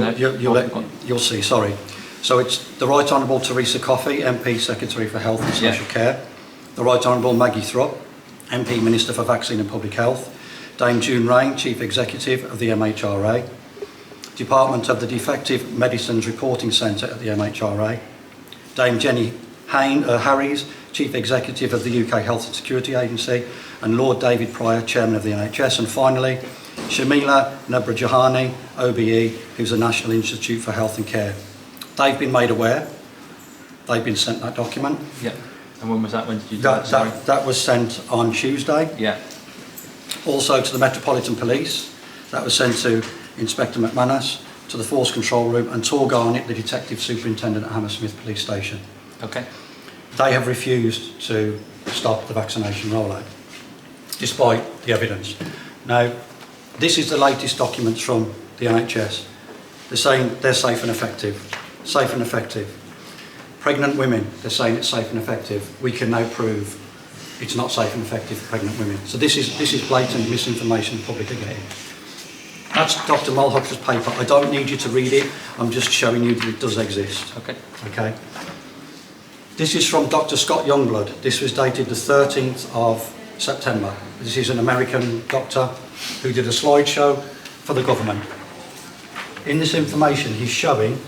you'll see, sorry. So it's the Right Honourable Teresa Coffey, MP Secretary for Health and Social Care, the Right Honourable Maggie Thrupp, MP Minister for Vaccine and Public Health, Dame June Rain, Chief Executive of the MHRA, Department of the Defective Medicines Reporting Centre at the MHRA, Dame Jenny Harries, Chief Executive of the UK Health and Security Agency, and Lord David Pryor, Chairman of the NHS, and finally Shamila Nabrajahani, OBE, who's the National Institute for Health and Care. They've been made aware, they've been sent that document. Yeah. And when was that? When did you do that? That was sent on Tuesday. Yeah. Also to the Metropolitan Police, that was sent to Inspector McManus, to the Force Control Room, and Tor Garnett, the Detective Superintendent at Hammersmith Police Station. Okay. They have refused to stop the vaccination rollout, despite the evidence. Now, this is the latest documents from the NHS. They're saying they're safe and effective. Safe and effective. Pregnant women, they're saying it's safe and effective. We can now prove it's not safe and effective for pregnant women. So this is blatant misinformation the public are getting. That's Dr. Malhotra's paper. I don't need you to read it. I'm just showing you that it does exist. Okay. Okay. This is from Dr. Scott Youngblood. This was dated the 13th of September. This is an American doctor who did a slideshow for the government. In this information, he's showing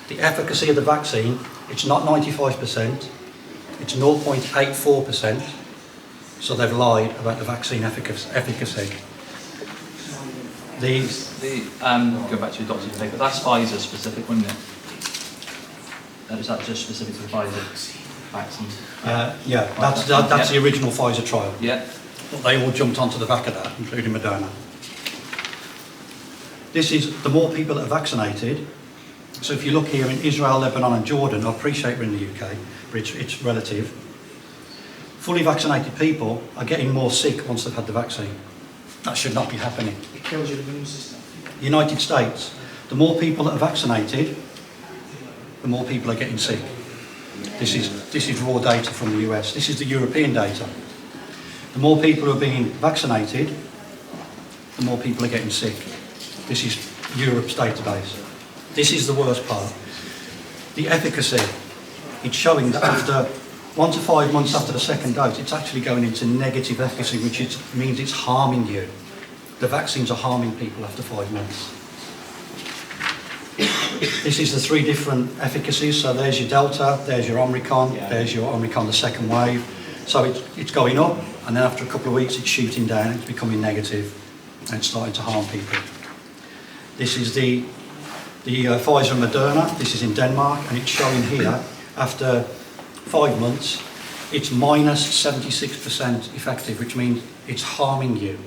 the efficacy of the vaccine. It's not 95%, it's 0.84%. So they've lied about the vaccine efficacy. Go back to your doctor's paper. That's Pfizer specific, wasn't it? Is that just specific to the Pfizer vaccines? Yeah, that's the original Pfizer trial. Yeah. But they all jumped onto the back of that, including Moderna. This is the more people that are vaccinated. So if you look here in Israel, Lebanon and Jordan, I appreciate we're in the UK, but it's relative. Fully vaccinated people are getting more sick once they've had the vaccine. That should not be happening. It kills your immune system. United States, the more people that are vaccinated, the more people are getting sick. This is raw data from the US. This is the European data. The more people who are being vaccinated, the more people are getting sick. This is Europe's database. This is the worst part. The efficacy, it's showing that after 1 to 5 months after the second dose, it's actually going into negative efficacy, which means it's harming you. The vaccines are harming people after 5 months. This is the 3 different efficacies. So there's your Delta, there's your Omicron, there's your Omicron, the second wave. So it's going up, and then after a couple of weeks it's shooting down, it's becoming negative, and it's starting to harm people. This is the Pfizer and Moderna. This is in Denmark, and it's showing here, after 5 months, it's minus 76% effective, which means it's harming you.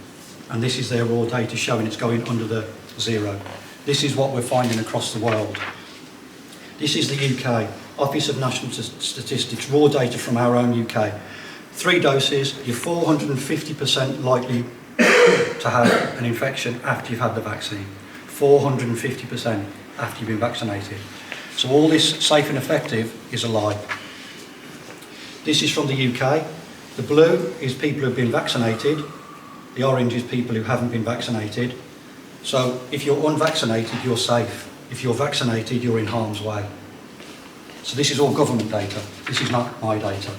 And this is their raw data showing it's going under the 0. This is what we're finding across the world. This is the UK, Office of National Statistics, raw data from our own UK. 3 doses, you're 450% likely to have an infection after you've had the vaccine. 450% after you've been vaccinated. So all this safe and effective is a lie. This is from the UK. The blue is people who have been vaccinated. The orange is people who haven't been vaccinated. So if you're unvaccinated, you're safe. If you're vaccinated, you're in harm's way. So this is all government data. This is not my data.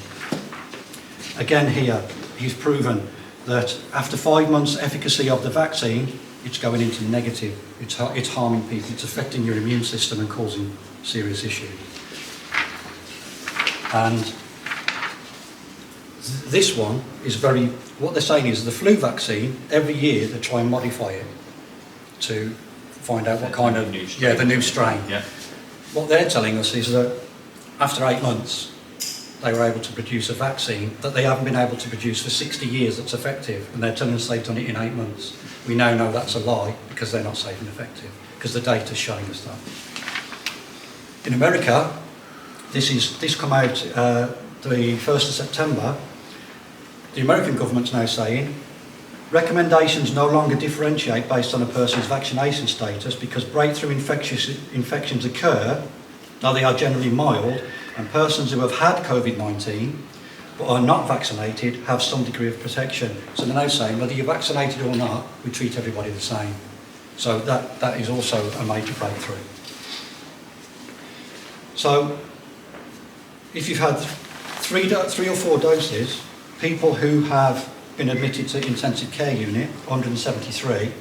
Again here, he's proven that after 5 months efficacy of the vaccine, it's going into negative. It's harming people. It's affecting your immune system and causing serious issues. And this one is what they're saying is the flu vaccine, every year they try and modify it to find out what kind of, the new strain. Yeah. What they're telling us is that after 8 months, they were able to produce a vaccine that they haven't been able to produce for 60 years that's effective, and they're telling us they've done it in 8 months. We now know that's a lie because they're not safe and effective, because the data's showing us that. In America, this come out the 1st of September. The American government's now saying recommendations no longer differentiate based on a person's vaccination status because breakthrough infections occur, though they are generally mild, and persons who have had COVID-19 but are not vaccinated have some degree of protection. So they're now saying whether you're vaccinated or not, we treat everybody the same. So that is also a major breakthrough. So if you've had 3 or 4 doses, people who have been admitted to intensive care unit, 173,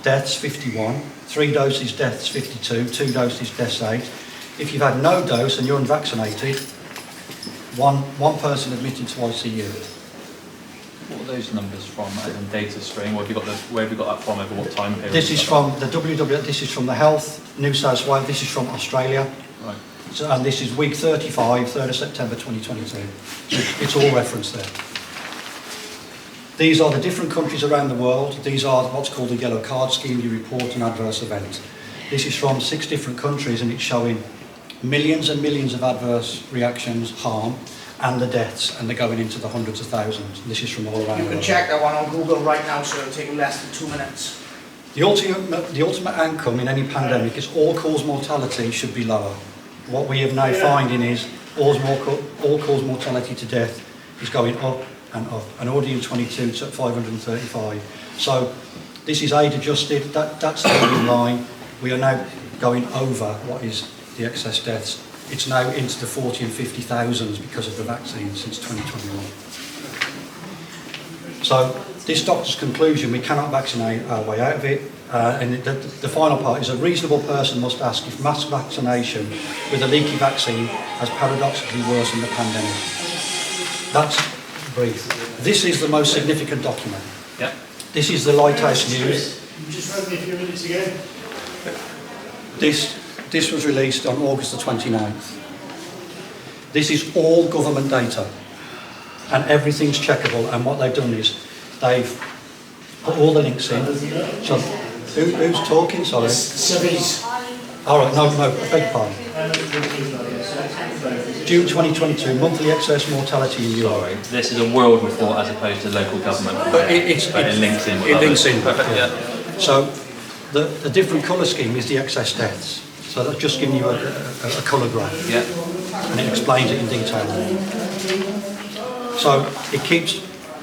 deaths 51, 3 doses deaths 52, 2 doses deaths 8. If you've had no dose and you're unvaccinated, one person admitted to ICU. What are those numbers from? And data stream. Where have you got that from? Over what time period? This is from the WHO. This is from the Health New South Wales. This is from Australia. Right. So, and this is week 35, 3rd of September 2022. So it's all referenced there. These are the different countries around the world. These are what's called a yellow card scheme. You report an adverse event. This is from 6 different countries, and it's showing millions and millions of adverse reactions, harm, and the deaths, and they're going into the hundreds of thousands. This is from all around the world. You can check that one on Google right now, so it'll take you less than 2 minutes. The ultimate outcome in any pandemic is all-cause mortality should be lower. What we are now finding is all-cause mortality to death is going up and up, and already in 22 it's at 535. So this is age adjusted, that's the green line. We are now going over what is the excess deaths. It's now into the 40 and 50,000s because of the vaccine since 2021. So this doctor's conclusion, we cannot vaccinate our way out of it. And the final part is a reasonable person must ask if mass vaccination with a leaky vaccine has paradoxically worsened the pandemic. That's brief. This is the most significant document. Yep. This is the Lighthouse News. You just read me a few minutes ago. This was released on August the 29th. This is all government data, and everything's checkable, and what they've done is they've put all the links in. So who's talking, sorry? Civvies. All right, no, I beg your pardon. June 2022, monthly excess mortality in Europe. Sorry, this is a world report as opposed to local government. But it links in. It links in. Perfect, yeah. So the different colour scheme is the excess deaths. So that's just giving you a colour graph. Yeah. And it explains it in detail. So it keeps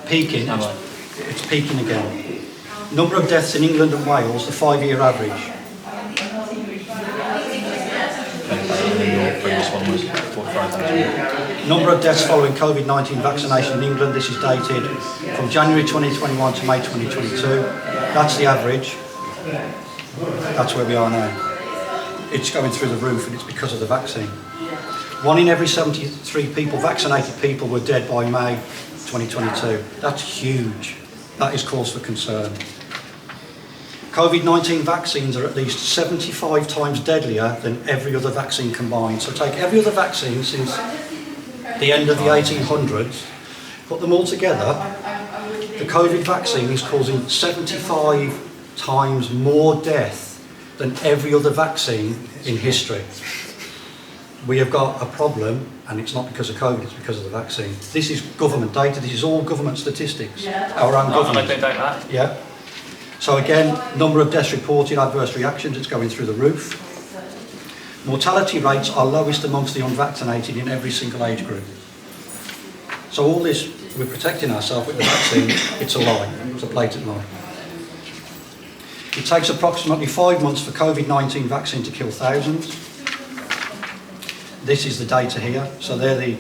peaking. It's peaking again. Number of deaths in England and Wales, the 5-year average. Your previous one was 45,000. Number of deaths following COVID-19 vaccination in England, this is dated from January 2021 to May 2022. That's the average. That's where we are now. It's going through the roof, and it's because of the vaccine. 1 in every 73 people, vaccinated people, were dead by May 2022. That's huge. That is cause for concern. COVID-19 vaccines are at least 75 times deadlier than every other vaccine combined. So take every other vaccine since the end of the 1800s, put them all together, the COVID vaccine is causing 75 times more death than every other vaccine in history. We have got a problem, and it's not because of COVID, it's because of the vaccine. This is government data, this is all government statistics. Our own government. I don't doubt that. Yeah. So again, number of deaths reported, adverse reactions, it's going through the roof. Mortality rates are lowest amongst the unvaccinated in every single age group. So all this, we're protecting ourselves with the vaccine, it's a lie, it's a blatant lie. It takes approximately 5 months for COVID-19 vaccine to kill thousands. This is the data here. So they're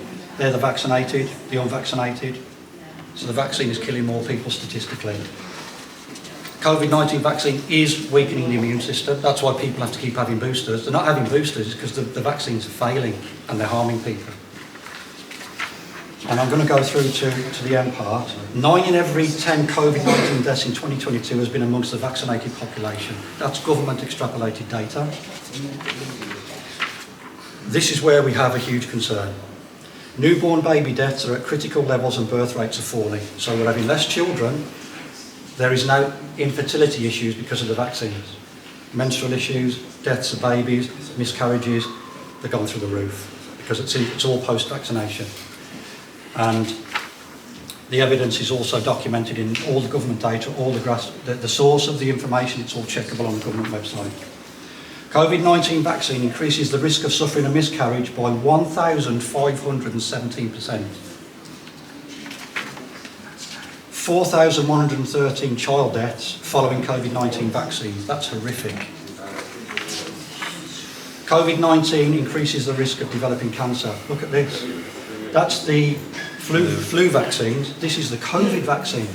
the vaccinated, the unvaccinated. So the vaccine is killing more people statistically. COVID-19 vaccine is weakening the immune system. That's why people have to keep having boosters. They're not having boosters because the vaccines are failing and they're harming people. And I'm going to go through to the end part. 9 in every 10 COVID-19 deaths in 2022 has been amongst the vaccinated population. That's government extrapolated data. This is where we have a huge concern. Newborn baby deaths are at critical levels and birth rates are falling. So we're having less children. There is now infertility issues because of the vaccines. Menstrual issues, deaths of babies, miscarriages, they're going through the roof because it's all post-vaccination. And the evidence is also documented in all the government data, all the source of the information, it's all checkable on the government website. COVID-19 vaccine increases the risk of suffering a miscarriage by 1,517%. 4,113 child deaths following COVID-19 vaccines. That's horrific. COVID-19 increases the risk of developing cancer. Look at this. That's the flu vaccines. This is the COVID vaccine.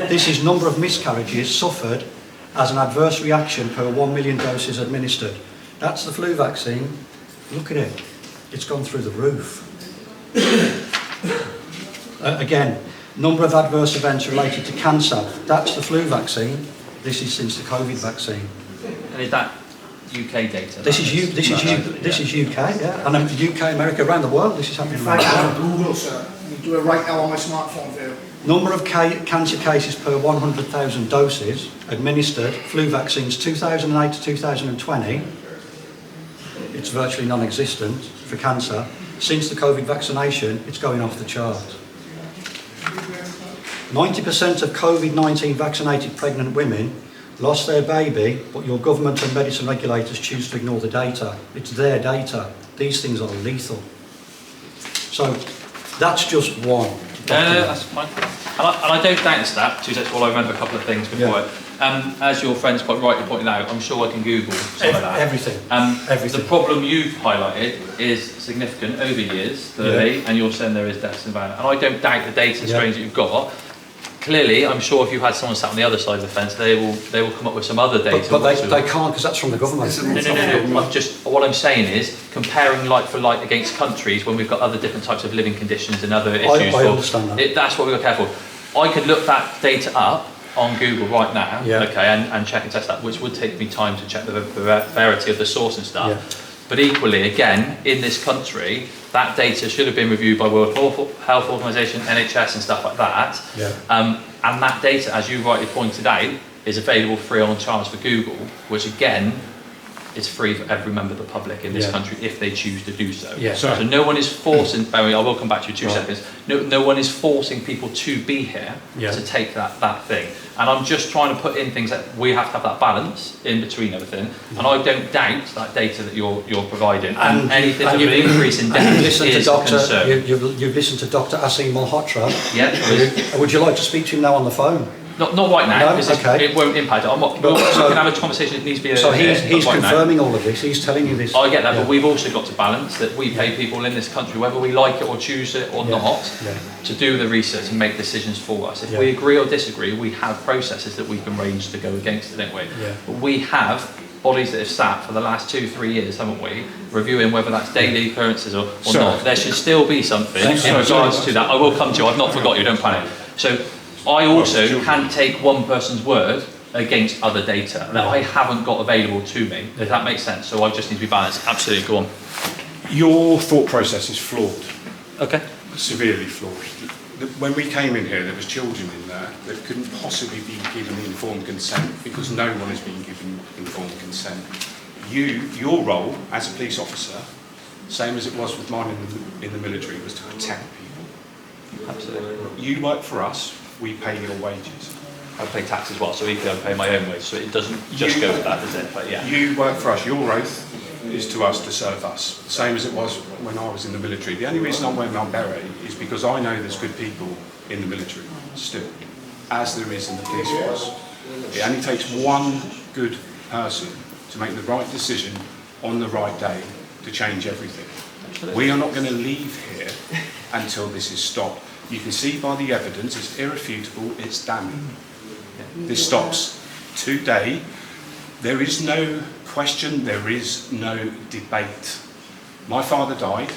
This is number of miscarriages suffered as an adverse reaction per 1 million doses administered. That's the flu vaccine. Look at it. It's gone through the roof. Again, number of adverse events related to cancer. That's the flu vaccine. This is since the COVID vaccine. And is that UK data? This is UK, yeah. And UK, America, around the world. This is happening around the world. Google, sir. You do it right now on my smartphone for you. Number of cancer cases per 100,000 doses administered, flu vaccines 2008 to 2020, it's virtually non-existent for cancer. Since the COVID vaccination, it's going off the chart. 90% of COVID-19 vaccinated pregnant women lost their baby, but your government and medicine regulators choose to ignore the data. It's their data. These things are lethal. So that's just one. No, that's fine. And I don't doubt the stat, well, I remember a couple of things before it. As your friends quite rightly pointed out, I'm sure I can Google some of that. Everything. The problem you've highlighted is significant over years, clearly, and you're saying there is deaths in the van. And I don't doubt the data strains that you've got. Clearly, I'm sure if you had someone sat on the other side of the fence, they will come up with some other data. But they can't, because that's from the government. No. What I'm saying is comparing like for like against countries when we've got other different types of living conditions and other issues. I understand that. That's what we've got to be careful. I could look that data up on Google right now, Yeah. okay, and check and test that, which would take me time to check the verity of the source and stuff. Yeah. But equally, again, in this country, that data should have been reviewed by World Health Organization, NHS and stuff like that. Yeah. And that data, as you rightly pointed out, is available free on charge for Google, which again, is free for every member of the public in this Yeah. country if they choose to do so. Yeah. So no one is forcing, Barry, I will come back to you in 2 Right. seconds, no one is forcing people to be here Yeah. to take that thing. And I'm just trying to put in things that we have to have that balance in between everything. And I don't doubt that data that you're providing. And anything of an increase in death is a concern. You've listened to Dr. Asim Malhotra. Yeah. Would you like to speak to him now on the phone? Not right now, No? because Okay. it won't impact it. We can have a conversation, it needs to be So he's right now. confirming all of this, he's telling you this. I get that, Yeah. but we've also got to balance that we pay people in this country, whether we like it or choose it or Yeah. not, Yeah. to do the research and make decisions for us. If Yeah. we agree or disagree, we have processes that we can arrange to go against it, don't we? Yeah. But we have bodies that have sat for the last 2-3 years, haven't we, reviewing whether that's daily occurrences or So- not. There should still be something in regards to that. I will come to you, I've not forgot you, don't panic. So I also can take one person's word against other data that I haven't got available to me, if that makes sense. So I just need to be balanced. Absolutely, go on. Your thought process is flawed. Okay. Severely flawed. When we came in here, there was children in there that couldn't possibly be given informed consent because no one has been given informed consent. Your role as a police officer, same as it was with mine in the military, was to protect people. Absolutely. You work for us, we pay your wages. I pay tax as well, so equally I pay my own wage, so it doesn't just go with that, does it? But yeah. You work for us, your oath is to us to serve us, same as it was when I was in the military. The only reason I'm wearing my beret is because I know there's good people in the military still, as there is in the police force. It only takes one good person to make the right decision on the right day to change everything. We are not going to leave here until this is stopped. You can see by the evidence, it's irrefutable, it's damning. This stops today. There is no question, there is no debate. My father died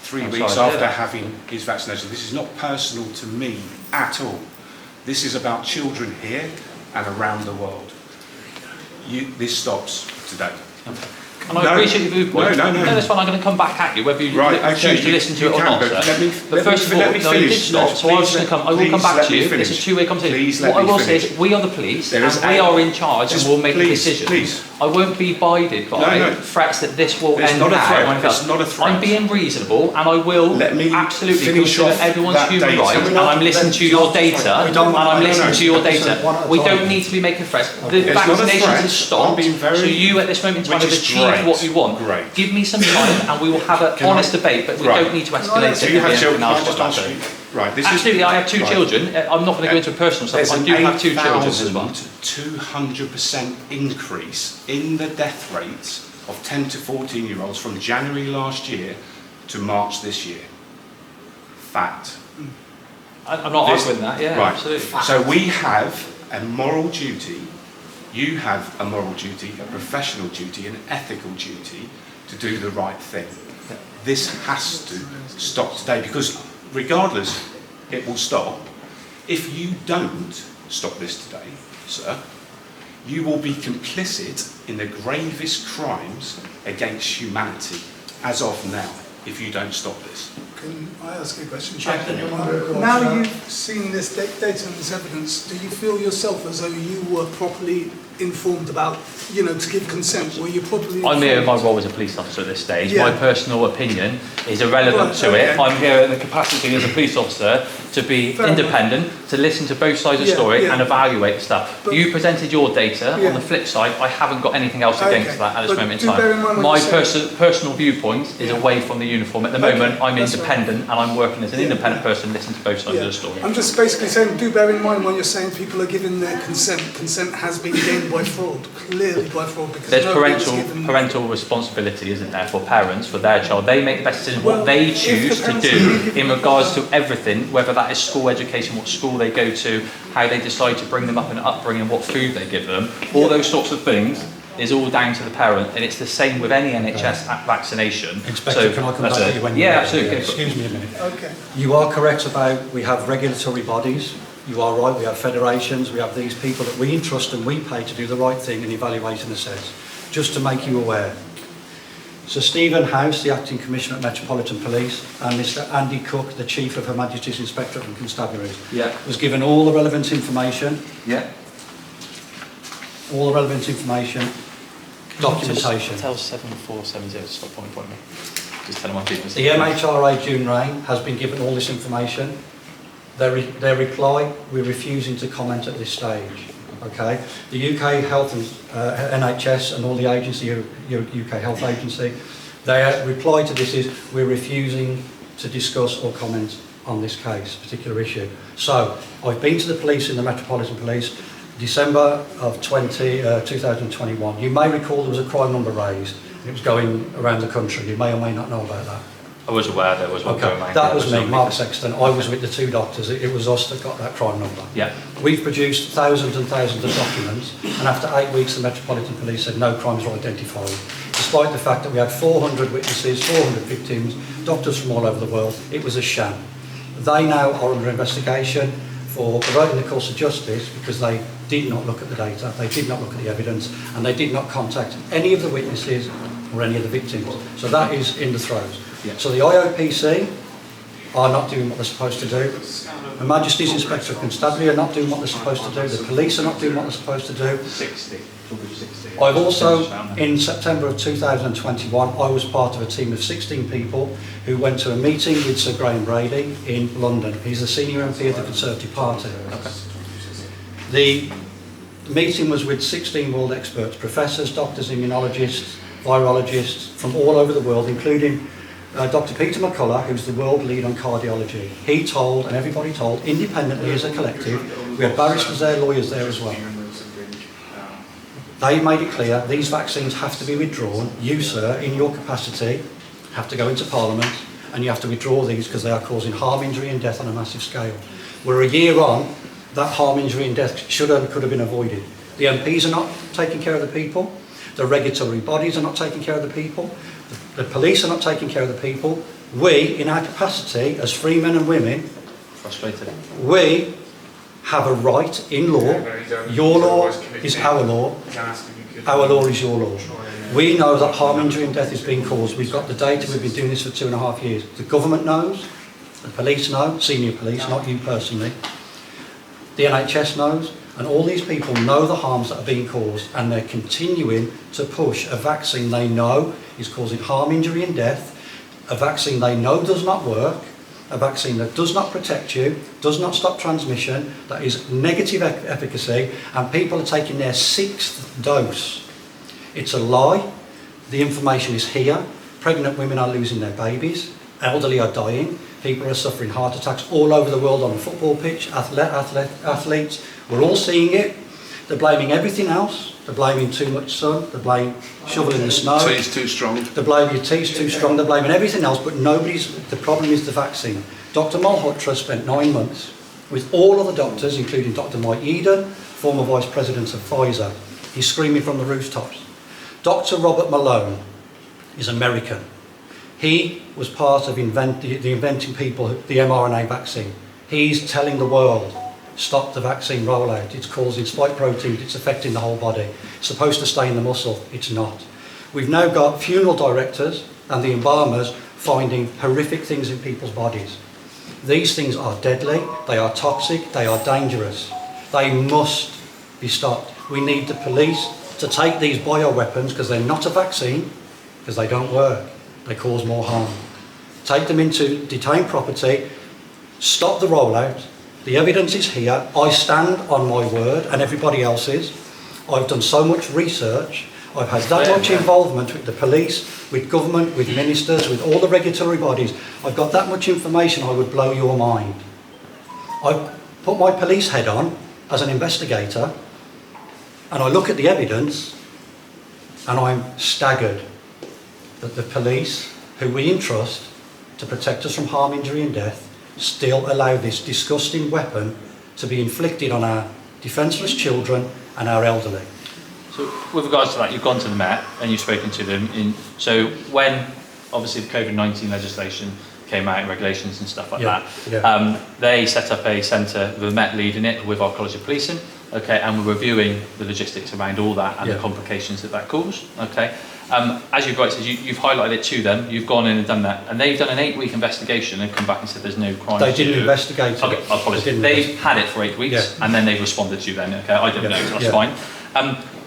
3 weeks after having his vaccination. This is not personal to me at all. This is about children here and around the world. This stops today. And I appreciate your viewpoint. No, that's fine. I'm going to come back at you, whether you choose to listen to it or not, sir. But first of all, no, you did stop, so I will come back to you. It's a two-way conversation. What I will say is, we are the police, and we are in charge, and we'll make a decision. I won't be bided by threats that this will end now. It's not a threat. I'm being reasonable, and I will absolutely consider everyone's human rights, and I'm listening to your data, and I'm listening to your data. We don't need to be making threats. The vaccinations have stopped, so you at this moment in time have achieved what you want. Give me some time and we will have an honest debate, but we don't need to escalate it. Absolutely, I have two children. I'm not going to go into personal stuff. I do have two children as well. 200% increase in the death rates of 10 to 14-year-olds from January last year to March this year. Fact. I'm not arguing that, yeah, right. Absolutely. So we have a moral duty. You have a moral duty, a professional duty, an ethical duty to do the right thing. This has to stop today because regardless, it will stop. If you don't stop this today, sir, you will be complicit in the gravest crimes against humanity as of now, if you don't stop this. Can I ask you a question? Now you've seen this data and this evidence, do you feel yourself as though you were properly informed about, to give consent? Were you properly informed? I'm here in my role as a police officer at this stage. Yeah. My personal opinion is irrelevant to it. I'm here in the capacity as a police officer to be independent, to listen to both sides of the story and evaluate stuff. But you presented your data. On the flip side, I haven't got anything else against that at this moment in time. My personal viewpoint is away from the uniform. At the moment, I'm independent and I'm working as an independent person, listening to both sides of the story. I'm just basically saying, do bear in mind when you're saying people are giving their consent. Consent has been gained by fraud, clearly by fraud. Because there's parental responsibility, isn't there, for parents, for their child. They make the best decision what they choose to do in regards to everything, whether that is school education, what school they go to, how they decide to bring them up in upbringing, what food they give them, all those sorts of things is all down to the parent, and it's the same with any NHS vaccination. Inspector, can I come back to you when absolutely. Excuse me a minute. Okay. You are correct about we have regulatory bodies you are right, we have federations, we have these people that we entrust and we pay to do the right thing and evaluate and assess. Just to make you aware. Sir Stephen House, the Acting Commissioner at Metropolitan Police, and Mr Andy Cook, the Chief of Her Majesty's Inspectorate and Constabularies, was given all the relevant information. All the relevant information, documentation. Tell 7470 to stop point me. Just tell them I'm keeping. The MHRA June Rain has been given all this information. Their reply, we're refusing to comment at this stage. Okay, the UK Health and NHS and all the agency, UK Health Agency, their reply to this is we're refusing to discuss or comment on this case, particular issue. So I've been to the police in the Metropolitan Police, December of 2021. You may recall there was a crime number raised. It was going around the country. You may or may not know about that. I was aware there was one going around. That was me, Mark Sexton. I was with the two doctors. It was us that got that crime number. Yeah. We've produced thousands and thousands of documents, and after 8 weeks, the Metropolitan Police said no crimes were identified, despite the fact that we had 400 witnesses, 400 victims, doctors from all over the world. It was a sham. They now are under investigation for perverting the course of justice because they did not look at the data, they did not look at the evidence, and they did not contact any of the witnesses or any of the victims. So that is in the throes. So the IOPC are not doing what they're supposed to do. Her Majesty's Inspector of Constabulary are not doing what they're supposed to do. The police are not doing what they're supposed to do. 60. I've also, in September of 2021, I was part of a team of 16 people who went to a meeting with Sir Graham Brady in London. He's the senior MP of the Conservative Party. The meeting was with 16 world experts, professors, doctors, immunologists, virologists from all over the world, including Dr. Peter McCullough, who's the world lead on cardiology. He told, and everybody told, independently as a collective, we had barristers there, lawyers there as well. They made it clear these vaccines have to be withdrawn. You, sir, in your capacity, have to go into Parliament and you have to withdraw these because they are causing harm, injury and death on a massive scale. We're a year on, that harm, injury and death should and could have been avoided. The MPs are not taking care of the people. The regulatory bodies are not taking care of the people. The police are not taking care of the people. We, in our capacity as free men and women, frustrated. We have a right in law. Your law is our law. Our law is your law. We know that harm, injury and death is being caused. We've got the data. We've been doing this for 2.5 years. The government knows. The police know. Senior police, not you personally. The NHS knows. And all these people know the harms that are being caused, and they're continuing to push a vaccine they know is causing harm, injury and death, a vaccine they know does not work, a vaccine that does not protect you, does not stop transmission, that is negative efficacy, and people are taking their 6th dose. It's a lie. The information is here. Pregnant women are losing their babies. Elderly are dying. People are suffering heart attacks all over the world on a football pitch. Athletes. We're all seeing it. They're blaming everything else. They're blaming too much sun. They're blaming shoveling the snow. Tea's too strong. They're blaming your tea's too strong. They're blaming everything else, but the problem is the vaccine. Dr. Malhotra spent 9 months with all other doctors, including Dr. Mike Eden, former Vice President of Pfizer. He's screaming from the rooftops. Dr. Robert Malone is American. He was part of the inventing people, the mRNA vaccine. He's telling the world, stop the vaccine rollout. It's causing spike proteins, it's affecting the whole body. It's supposed to stay in the muscle, it's not. We've now got funeral directors and the embalmers finding horrific things in people's bodies. These things are deadly, they are toxic, they are dangerous. They must be stopped. We need the police to take these bioweapons, because they're not a vaccine, because they don't work. They cause more harm. Take them into detained property, stop the rollout. The evidence is here. I stand on my word, and everybody else's. I've done so much research. I've had that much involvement with the police, with government, with ministers, with all the regulatory bodies. I've got that much information, I would blow your mind. I put my police head on as an investigator, and I look at the evidence, and I'm staggered that the police, who we entrust to protect us from harm, injury and death, still allow this disgusting weapon to be inflicted on our defenceless children and our elderly. So with regards to that, you've gone to the Met and you've spoken to them. So when, obviously, the COVID-19 legislation came out, regulations and stuff like Yeah, that. yeah. They set up a centre with a Met leading it with our College of Policing, okay, and we're reviewing the logistics around all that and the complications that caused, okay. As you've rightly said, you've highlighted it to them, you've gone in and done that, and they've done an 8-week investigation and come back and said there's no crime. They didn't investigate it. Okay, apologies. They've had it for 8 weeks, and then they've responded to you then, okay, I don't know, so that's fine.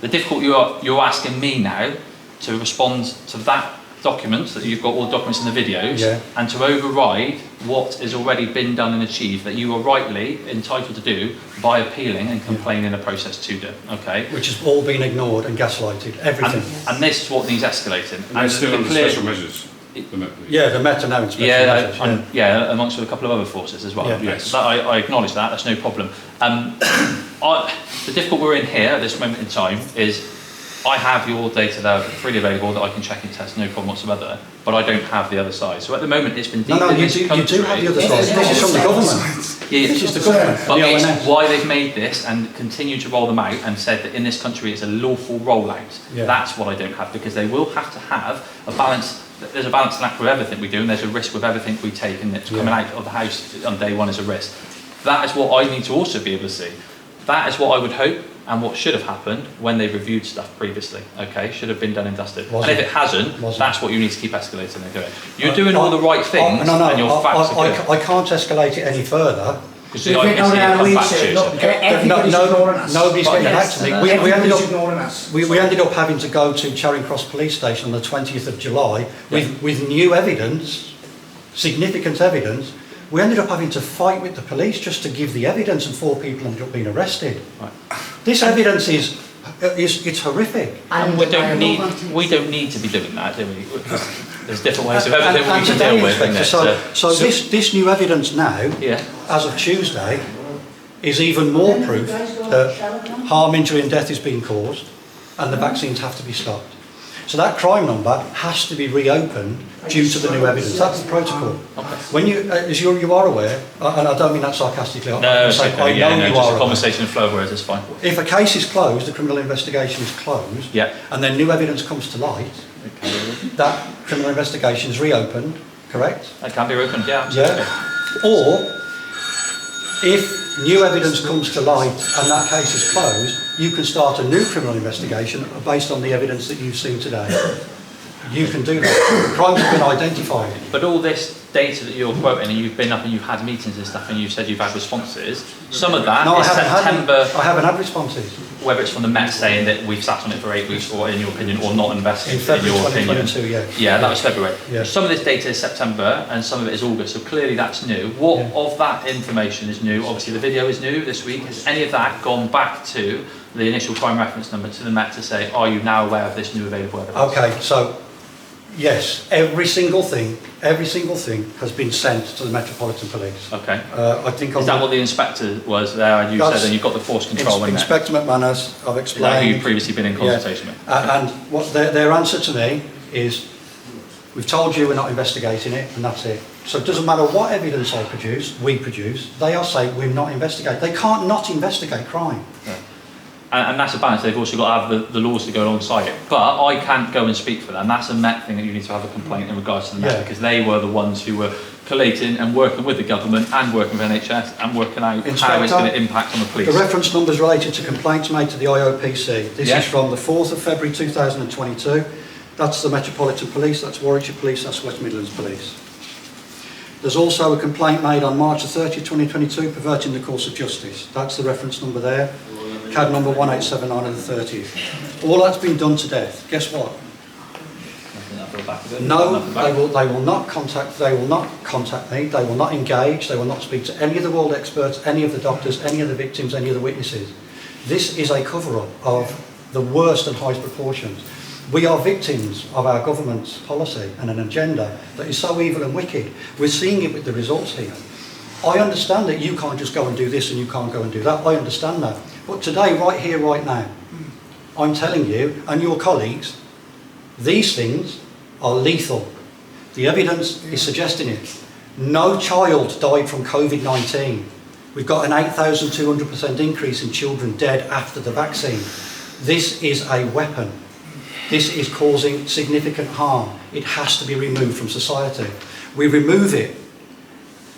The difficulty you're asking me now to respond to that document, that you've got all the documents and the videos, and to override what has already been done and achieved that you are rightly entitled to do by appealing and complaining the process to do, okay? Which has all been ignored and gaslighted, everything. And this is what needs escalating. And they're still under special measures. The Met are now in special measures. Amongst a couple of other forces as well. Yeah. Yes. I acknowledge that, that's no problem. The difficulty we're in here at this moment in time is I have your data there freely available that I can check and test, no problem whatsoever, but I don't have the other side. So at the moment it's been deemed in this country. You do have the other side. This is from the government. This is the government. But it's why they've made this and continue to roll them out and said that in this country it's a lawful rollout. Yeah. That's what I don't have, because they will have to have a balance. There's a balancing act with everything we do, and there's a risk with everything we take, and it's coming out of the house on day one is a risk. That is what I need to also be able to see. That is what I would hope and what should have happened when they reviewed stuff previously, okay? Should have been done and dusted. And if it hasn't, that's what you need to keep escalating and doing. You're doing all the right things and your facts are good. I can't escalate it any further. Because I can see it come back to you. Nobody's getting back to me. We ended up having to go to Charing Cross Police Station on the 20th of July with new evidence, significant evidence. We ended up having to fight with the police just to give the evidence, and 4 people ended up being arrested. Right. This evidence it's horrific. And we don't need to be doing that, do we? There's different ways of everything we can deal with. So this new evidence now, as of Tuesday, is even more proof that harm, injury and death is being caused and the vaccines have to be stopped. So that crime number has to be reopened due to the new evidence. That's the protocol. When you, as you are aware, and I don't mean that sarcastically, I know just a conversation of flow of words, it's fine. If a case is closed, the criminal investigation is closed, and then new evidence comes to light, that criminal investigation is reopened, correct? It can be reopened, yeah, absolutely. Or, if new evidence comes to light and that case is closed, you can start a new criminal investigation based on the evidence that you've seen today. You can do that. Crimes have been identified. But all this data that you're quoting, and you've been up and you've had meetings and stuff, and you've said you've had responses, some of that is September. I haven't had responses. Whether it's from the Met saying that we've sat on it for 8 weeks, or in your opinion, or not invested in your opinion. Yeah, that was February. Yeah. Some of this data is September, and some of it is August, so clearly that's new. What of that information is new? Obviously the video is new this week. Has any of that gone back to the initial crime reference number, to the Met, to say, are you now aware of this new available evidence? Okay, so yes, every single thing has been sent to the Metropolitan Police. Okay. I think is that what the inspector was there, and you said, and you've got the force control in Inspector McManus, I've explained. Like you've previously been in consultation with. And what their answer to me is, we've told you we're not investigating it, and that's it. So it doesn't matter what evidence we produce, they are saying we're not investigating. They can't not investigate crime. Yeah. And that's a balance. They've also got to have the laws to go alongside it. But I can't go and speak for them. That's a Met thing that you need to have a complaint in regards to the Met, because they were the ones who were collating and working with the government and working with NHS and working out how it's going to impact on the police. The reference number is related to complaints made to the IOPC. This is from the 4th of February 2022. That's the Metropolitan Police, that's Warwickshire Police, that's West Midlands Police. There's also a complaint made on March the 30th, 2022, perverting the course of justice. That's the reference number there. CAD number 1879 of the 30th. All that's been done to death. Guess what? No, they will not contact me, they will not engage, they will not speak to any of the world experts, any of the doctors, any of the victims, any of the witnesses. This is a cover-up of the worst and highest proportions. We are victims of our government's policy and an agenda that is so evil and wicked. We're seeing it with the results here. I understand that you can't just go and do this and you can't go and do that. I understand that. But today, right here, right now, I'm telling you and your colleagues, these things are lethal. The evidence is suggesting it. No child died from COVID-19. We've got an 8,200% increase in children dead after the vaccine. This is a weapon. This is causing significant harm. It has to be removed from society. We remove it,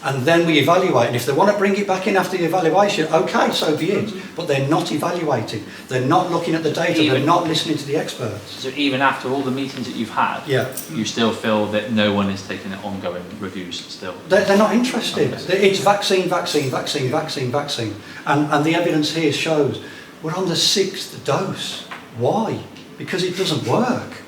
and then we evaluate. And if they want to bring it back in after the evaluation, okay, so be it. But they're not evaluating. They're not looking at the data. They're not listening to the experts. So even after all the meetings that you've had, you still feel that no one is taking ongoing reviews still? They're not interested. It's vaccine, vaccine, vaccine, vaccine, vaccine. And the evidence here shows we're on the 6th dose. Why? Because it doesn't work.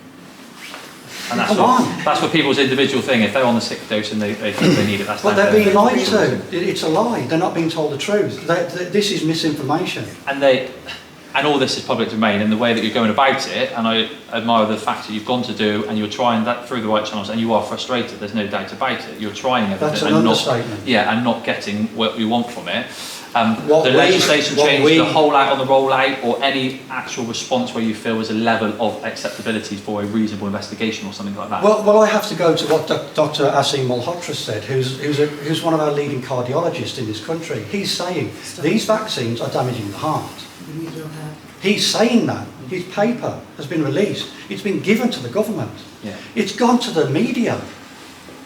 And that's what people's individual thing. If they're on the 6th dose and they think they need it, that's but they're being lied to. It's a lie. They're not being told the truth. This is misinformation. And all this is public domain, and the way that you're going about it, and I admire the fact that you've gone to do, and you're trying that through the right channels, and you are frustrated, there's no doubt about it. You're trying everything. That's an understatement. And not getting what you want from it. The legislation change, the whole out on the rollout, or any actual response where you feel there's a level of acceptability for a reasonable investigation or something like that? Well, I have to go to what Dr. Asim Malhotra said, who's one of our leading cardiologists in this country. He's saying these vaccines are damaging the heart. He's saying that. His paper has been released. It's been given to the government. Yeah. It's gone to the media.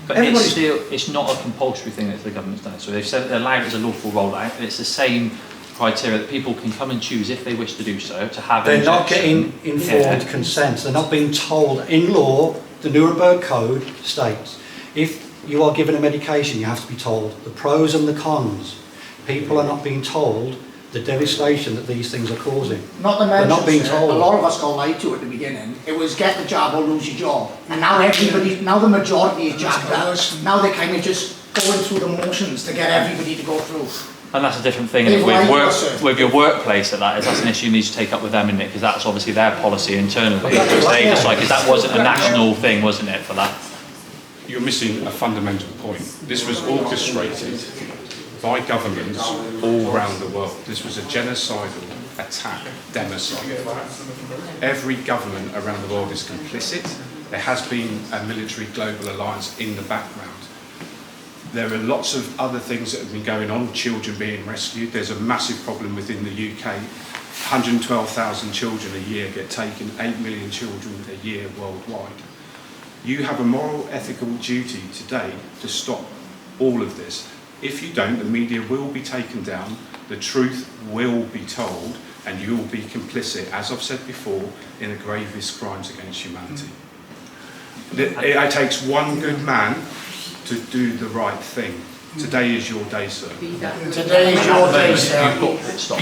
But it's not a compulsory thing that the government's done. So they've said they're allowed as a lawful rollout. It's the same criteria that people can come and choose if they wish to do so, to have They're not getting informed consent. They're not being told. In law, the Nuremberg Code states, if you are given a medication, you have to be told the pros and the cons. People are not being told the devastation that these things are causing. Not to mention, not being told. A lot of us got lied to at the beginning. It was get the job or lose your job. And now now the majority is jacked up. Now they're kind of just going through the motions to get everybody to go through. And that's a different thing with your workplace. That's an issue you need to take up with them, isn't it? Because that's obviously their policy internally. Because they decide, because that wasn't a national thing, wasn't it, for that? You're missing a fundamental point. This was orchestrated by governments all around the world. This was a genocidal attack, democide. Every government around the world is complicit. There has been a military global alliance in the background. There are lots of other things that have been going on, children being rescued. There's a massive problem within the UK. 112,000 children a year get taken, 8 million children a year worldwide. You have a moral, ethical duty today to stop all of this. If you don't, the media will be taken down, the truth will be told, and you will be complicit, as I've said before, in the gravest crimes against humanity. It takes one good man to do the right thing. Today is your day, sir. Today is your day, sir. Stop.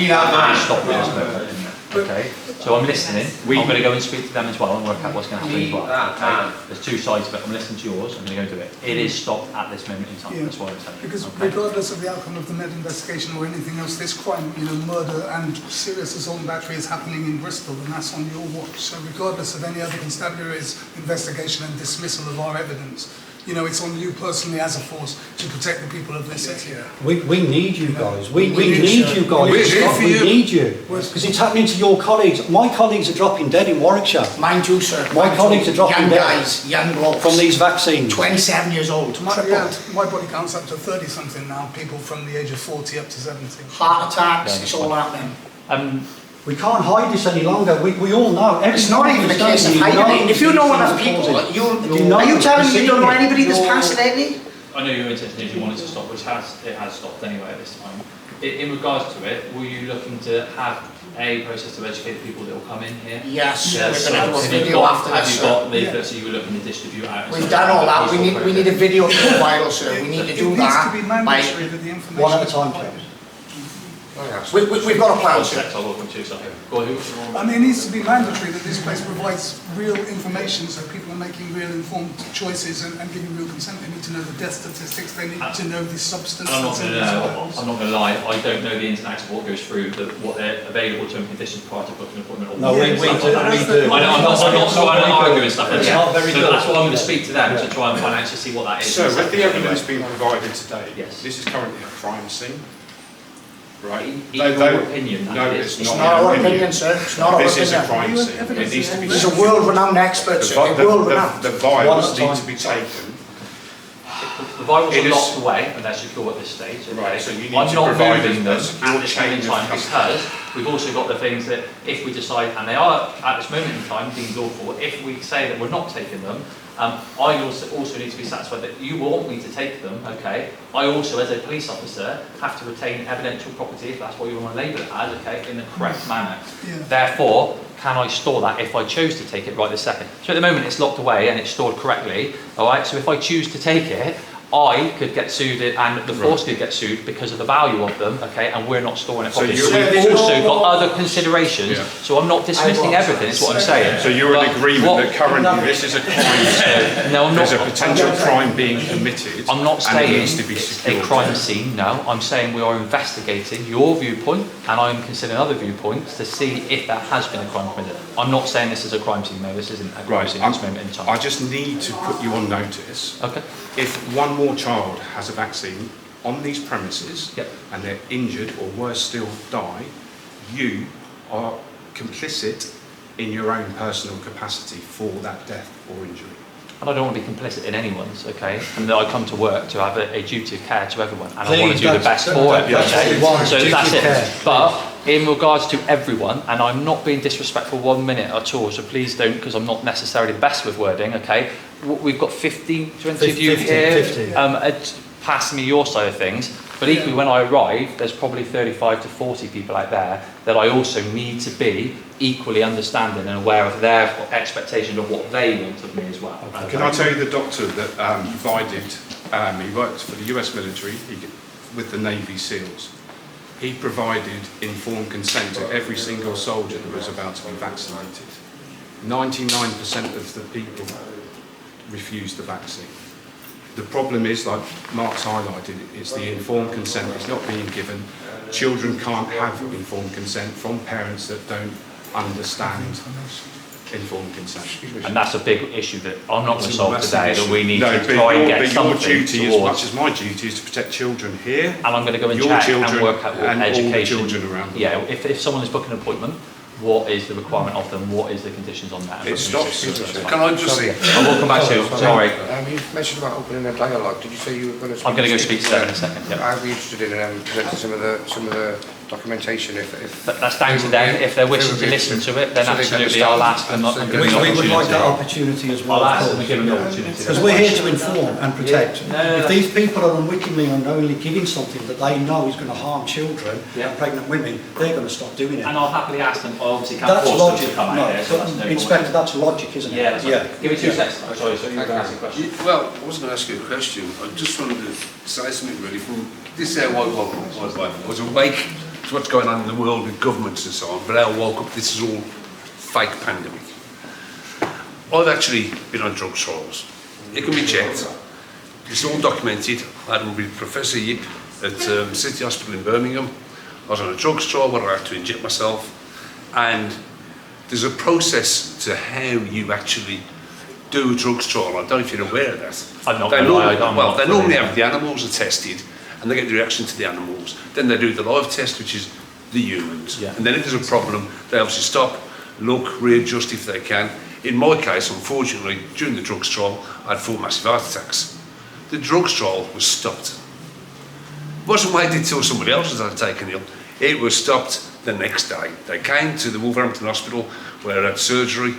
Okay, so I'm listening. I'm going to go and speak to them as well and work out what's going to happen as well. Okay? There's two sides of it. I'm listening to yours. I'm going to go do it. It is stopped at this moment in time. That's what I'm telling you. Because regardless of the outcome of the Med investigation or anything else, this crime, murder and serious assault and battery is happening in Bristol, and that's on your watch. So regardless of any other constabulary's investigation and dismissal of our evidence, it's on you personally as a force to protect the people of this city. We need you guys. We need you guys. We need you. Because it's happening to your colleagues. My colleagues are dropping dead in Warwickshire. Mine too, sir. My colleagues are dropping dead. Young guys, young blokes. From these vaccines. 27 years old. My body counts up to 30-something now. People from the age of 40 up to 70. Heart attacks, it's all happening. We can't hide this any longer. We all know. It's not even a case of hiding it. If you know enough people, are you telling me you don't know anybody that's passed lately? I know your intention is you want it to stop, which it has stopped anyway at this time. In regards to it, were you looking to have a process to educate people that will come in here? Yes, we're going to do a video after this. Have you got leaflets that you were looking to distribute out? We've done all that. We need a video to go viral, sir. We need to do that. It needs to be mandatory that the information one at a time, please. We've got a plan, sir. It needs to be mandatory that this place provides real information so people are making real informed choices and giving real consent. They need to know the death statistics, they need to know the substance. I'm not going to lie, I don't know the ins and outs of what goes through, what they're available to and conditions prior to booking an appointment. No, we do. I know, I'm not trying to argue and stuff. It's not very good. That's why I'm going to speak to them to try and find out to see what that is. So, with the evidence being provided today, this is currently a crime scene. Right. In your opinion, no, it's not our opinion, sir. It's not our opinion. This is a crime scene. It needs to be. He's a world-renowned expert, sir. The vials need to be taken. The The virals It are is- locked away and they're secure at this stage. Okay? Right, so you need I'm to not provide moving a them secure at this moment in chain time of because we've also got the things that if we decide, and they are at this moment in time deemed lawful, if we say that we're not taking them, I also need to be satisfied that you want me to take them, okay? I also, as a police officer, have to retain evidential property, if that's what you want to label it as, okay, in the correct manner. Yeah. Therefore, can I store that if I chose to take it right this second? So at the moment it's locked away and it's stored correctly, all right? So if I choose to take it, I could get sued and the force could get sued because of the value of them, okay, and we're not storing it properly. So we've also got other considerations, so I'm not dismissing everything, is what I'm saying. So you're in agreement that currently this is a crime scene, no, I'm not. there's a potential crime being committed, I'm not and it saying needs to be it's secured. a crime scene, no. I'm saying we are investigating your viewpoint and I'm considering other viewpoints to see if there has been a crime committed. I'm not saying this is a crime scene, no, this isn't a crime scene at this moment in time. I just need to put you on notice. Okay. If one more child has a vaccine on these premises and they're injured or worse still die, you are complicit in your own personal capacity for that death or injury. And I don't want to be complicit in anyone's, okay? And that I come to work to have a duty of care to everyone, and I want to do the best for it, okay? So that's it. But in regards to everyone, and I'm not being disrespectful 1 minute at all, so please don't, because I'm not necessarily the best with wording, okay? We've got 15, 20 of you here passing me your side of things, but equally when I arrive, there's probably 35 to 40 people out there that I also need to be equally understanding and aware of their expectations of what they want of me as well. Can I tell you the doctor that provided, he worked for the US military with the Navy SEALs. He provided informed consent to every single soldier that was about to be vaccinated. 99% of the people refused the vaccine. The problem is, like Mark's highlighted, it's the informed consent is not being given. Children can't have informed consent from parents that don't understand informed consent. And that's a big issue that I'm not going to solve today, that we need No, to try and get but something your duty, as towards. much as my duty, is to protect children here. And I'm going to go and your check children and work out what and education. all the children around. Yeah, if someone is booking an appointment, what is the requirement of them? What is the conditions on that? It stops. Can I just say? I will come back to you. Sorry. You mentioned about opening a dialogue. Did you say you were going to? I'm going to go speak to them in a second. Yeah. I'd be interested in presenting some of the documentation if that's down to them. If they're wishing to listen to it, then absolutely I'll ask them. I'll give them an We would like that opportunity. opportunity as well. I'll ask them and give them the opportunity. Because we're here to inform and protect. Yeah. If these people are unwittingly and unknowingly giving something that they know is going to harm children and pregnant women, they're going to stop doing it. And I'll happily ask them. I obviously can't That's force logic. them to come out here, so that's no Inspector, that's logic, isn't it? Yeah, that's right. Give me 2 seconds. Oh, sorry, so you were going to ask a question. Well, I was going to ask you a question. I just wanted to say something really from this hour I was awake to what's going on in the world with governments and so on, but I woke up, this is all fake pandemic. I've actually been on drug trials. It can be checked. It's all documented. I had one with Professor Yip at City Hospital in Birmingham. I was on a drugs trial where I had to inject myself, and there's a process to how you actually do a drugs trial. I don't know if you're aware of that. I'm not They gonna lie, I'm well, not they normally familiar. have the animals are tested, and they get the reaction to the animals. Then they do the live test, which is the humans. Yeah. And then if there's a problem, they obviously stop, look, readjust if they can. In my case, unfortunately, during the drugs trial, I had 4 massive heart attacks. The drugs trial was stopped. It wasn't waited till somebody else had taken it. It was stopped the next day. They came to the Wolverhampton Hospital where I had surgery,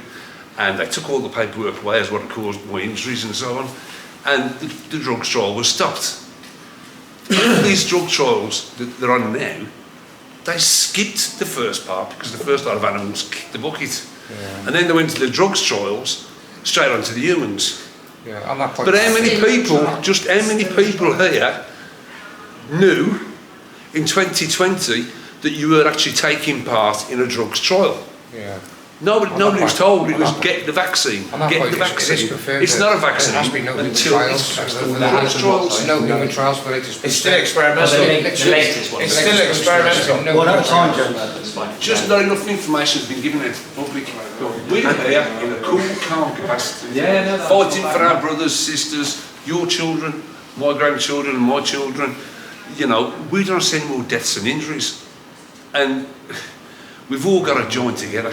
and they took all the paperwork away as what had caused my injuries and so on, and the drugs trial was stopped. These drug trials that they're on now, they skipped the first part because the first lot of animals kicked the bucket. Yeah. And then they went to the drugs trials, straight on to the humans. Yeah, on that point. But how many people here knew in 2020 that you were actually taking part in a drugs trial? Yeah. Nobody was told. It was get the vaccine. Get the vaccine. It's not a vaccine. There has been no human until trials. No human trials for it. It's still experimental. It's still experimental. One at a time, Joe. Just not enough information has been given to the public. We're here in a cool, calm capacity, fighting for our brothers, sisters, your children, my grandchildren, and my children. You know, we don't see any more deaths and injuries, and we've all got to join together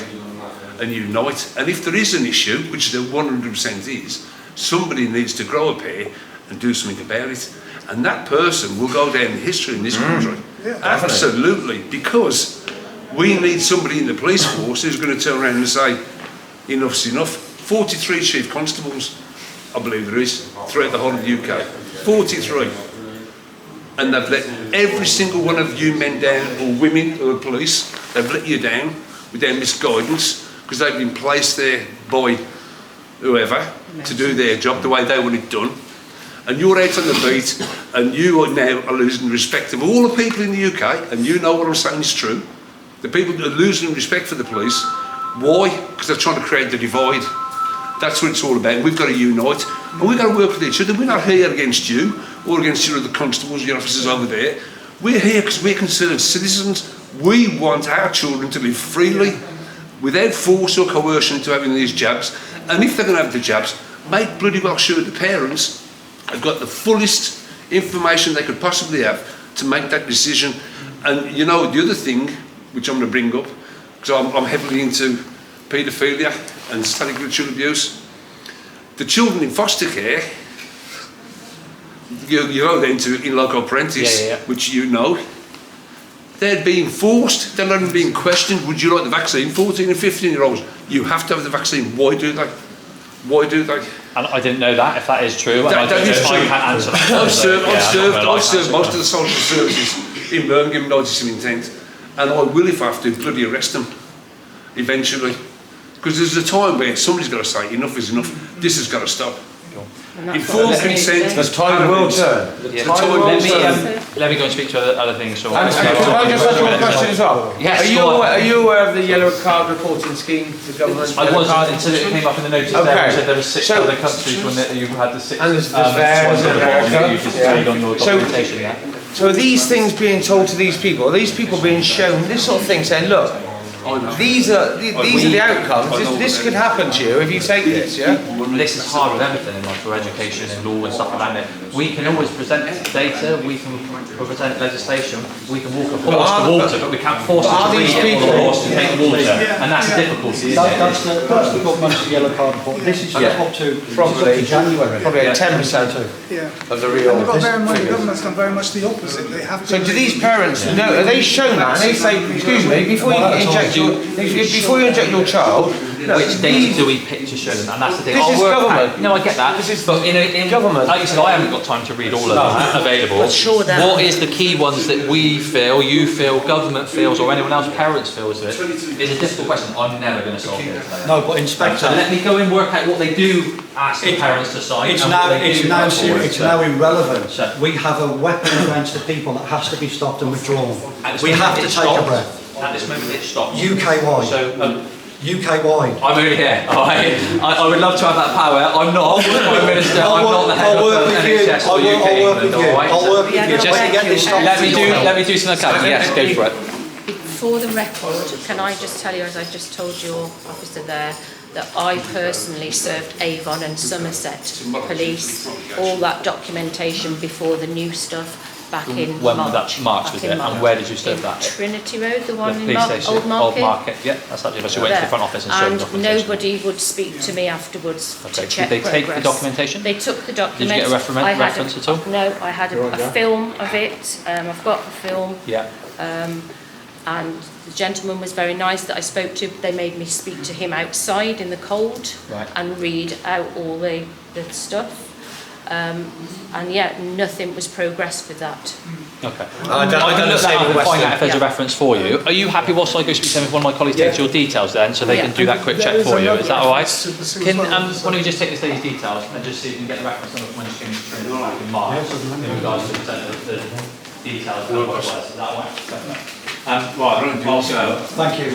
and unite. And if there is an issue, which there 100% is, somebody needs to grow up here and do something about it. And that person will go down in history in this country. Absolutely, because we need somebody in the police force who's going to turn around and say, enough's enough. 43 chief constables, I believe there is, throughout the whole of the UK. 43. And they've let every single one of you men down, or women who are police, they've let you down with their misguidance, because they've been placed there by whoever to do their job the way they want it done. And you're out on the beat, and you are now losing respect of all the people in the UK, and you know what I'm saying is true. The people that are losing respect for the police. Why? Because they're trying to create the divide. That's what it's all about. We've got to unite, and we've got to work with each other. We're not here against you, or against your other constables, your officers over there. We're here because we're concerned citizens. We want our children to live freely, without force or coercion into having these jabs. And if they're going to have the jabs, make bloody well sure the parents have got the fullest information they could possibly have to make that decision. And you know, the other thing, which I'm going to bring up, because I'm heavily into paedophilia and satanic ritual abuse, the children in foster care, you go then to in loco parentis, which you know, they're being forced, they're not even being questioned. Would you like the vaccine? 14 and 15-year-olds, you have to have the vaccine. Why do they? Why do they? And I didn't know that, if that is true. That is true. I can't answer that. I've served most of the social services in Birmingham, notice of intent, and I will, if I have to, bloody arrest them eventually. Because there's a time where somebody's got to say, enough is enough, this has got to stop. Informed consent. The time will turn. Let me go and speak to other things. So can I just ask one question as well? Yes, are you aware of the yellow card reporting scheme, the government's I wasn't until it came up in the notice there, which said there were 6 other countries when you had the 6 and there's America. You displayed on your documentation. So are these things being told to these people? Are these people being shown this sort of thing, saying, look, these are the outcomes. This could happen to you if you take this, yeah? This is hard with everything in life, for education and law and stuff like that. We can always present data, we can present legislation, we can walk a horse to water, but we can't force them to read it on the horse to take the water. And that's the difficulty, isn't it? That's the government's yellow card report. This is up to probably January. Probably 10% of the real. And you've got to bear in mind the government's done very much the opposite. They have. So do these parents know? Are they shown that? And they say, excuse me, before you inject your child, which data do we pick to show them? And that's the thing. This is government. No, I get that. But in government, like you said, I haven't got time to read all of them available. What is the key ones that we feel, you feel, government feels, or anyone else, parents feels it? It's a difficult question. I'm never going to solve it. No, but Inspector, so let me go and work out what they do ask the parents to sign. It's now irrelevant. We have a weapon against the people that has to be stopped and withdrawn. We have to take a breath. At this moment, it's stopped. UK-wide. So, UK-wide. I'm over here. I would love to have that power. I'm not. I'm Minister. I'm not the head of NHS or UK England. I'll work with you. Just let me do something. Okay. Yes, go for it. For the record, can I just tell you, as I just told your officer there, that I personally served Avon and Somerset Police, all that documentation before the new stuff back in when March. That March was it? And where did you serve that? Trinity Road, the one in Old Market. Yeah, that's actually what you went to the front office and served documentation. And nobody would speak to me afterwards to check Did they take progress. the documentation? They took the document. Did you get a reference at all? No, I had a film of it. I've got the film. Yeah. And the gentleman was very nice that I spoke to. They made me speak to him outside in the cold and read out all the stuff. And yeah, nothing was progressed with that. Okay. I can look that up and find out if there's a reference for you. Are you happy whilst I go speak to them if one of my colleagues takes your details then, so they can do that quick check for you? Is that all right? Can why don't we just take this lady's details and just see if you can get the reference number when she came to train back in March in regards to the details of what it was. Is that all right? Right, I'll go. Thank you.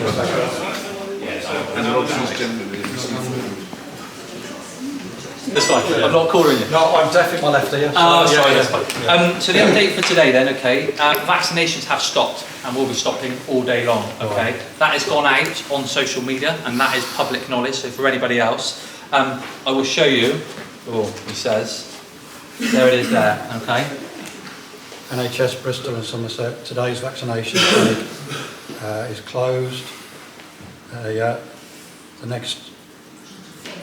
That's fine. I'm not calling you. No, I'm deaf in my left ear. That's fine. So the update for today then, okay, vaccinations have stopped and will be stopping all day long, okay? That has gone out on social media and that is public knowledge, so for anybody else, I will show you, he says, there it is there, okay? NHS Bristol and Somerset, today's vaccination clinic is closed. The next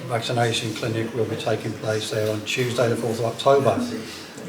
vaccination clinic will be taking place there on Tuesday the 4th of October.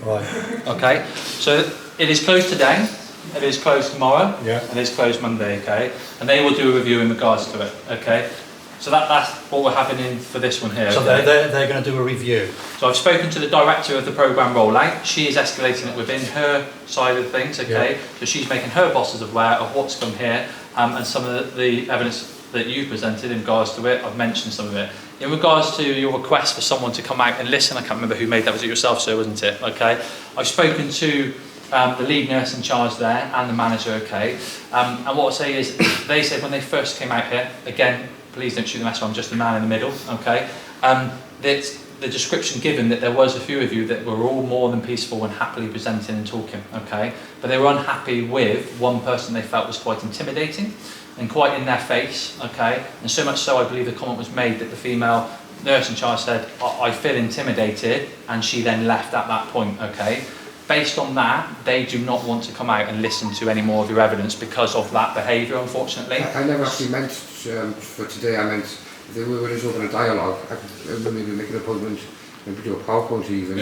Right. Okay, so it is closed today, it is closed tomorrow, yeah, and it is closed Monday, okay? And they will do a review in regards to it, okay? So that's what we're having in for this one here. So okay? they're going to do a review. So I've spoken to the director of the programme rollout. She is escalating it within her side of things, okay? Yeah. So she's making her bosses aware of what's come here and some of the evidence that you presented in regards to it. I've mentioned some of it. In regards to your request for someone to come out and listen, I can't remember who made that, was it yourself, sir, wasn't it? Okay. I've spoken to the lead nurse in charge there and the manager, okay? And what I'll say is, they said when they first came out here, again, please don't shoot the messenger, I'm just a man in the middle, okay? That the description given that there was a few of you that were all more than peaceful and happily presenting and talking, okay? But they were unhappy with one person they felt was quite intimidating and quite in their face, okay? And so much so I believe the comment was made that the female nurse in charge said, I feel intimidated, and she then left at that point, okay? Based on that, they do not want to come out and listen to any more of your evidence because of that behaviour, unfortunately. I never actually meant for today, I meant if we were just open a dialogue, I could maybe make an appointment, maybe do a PowerPoint even.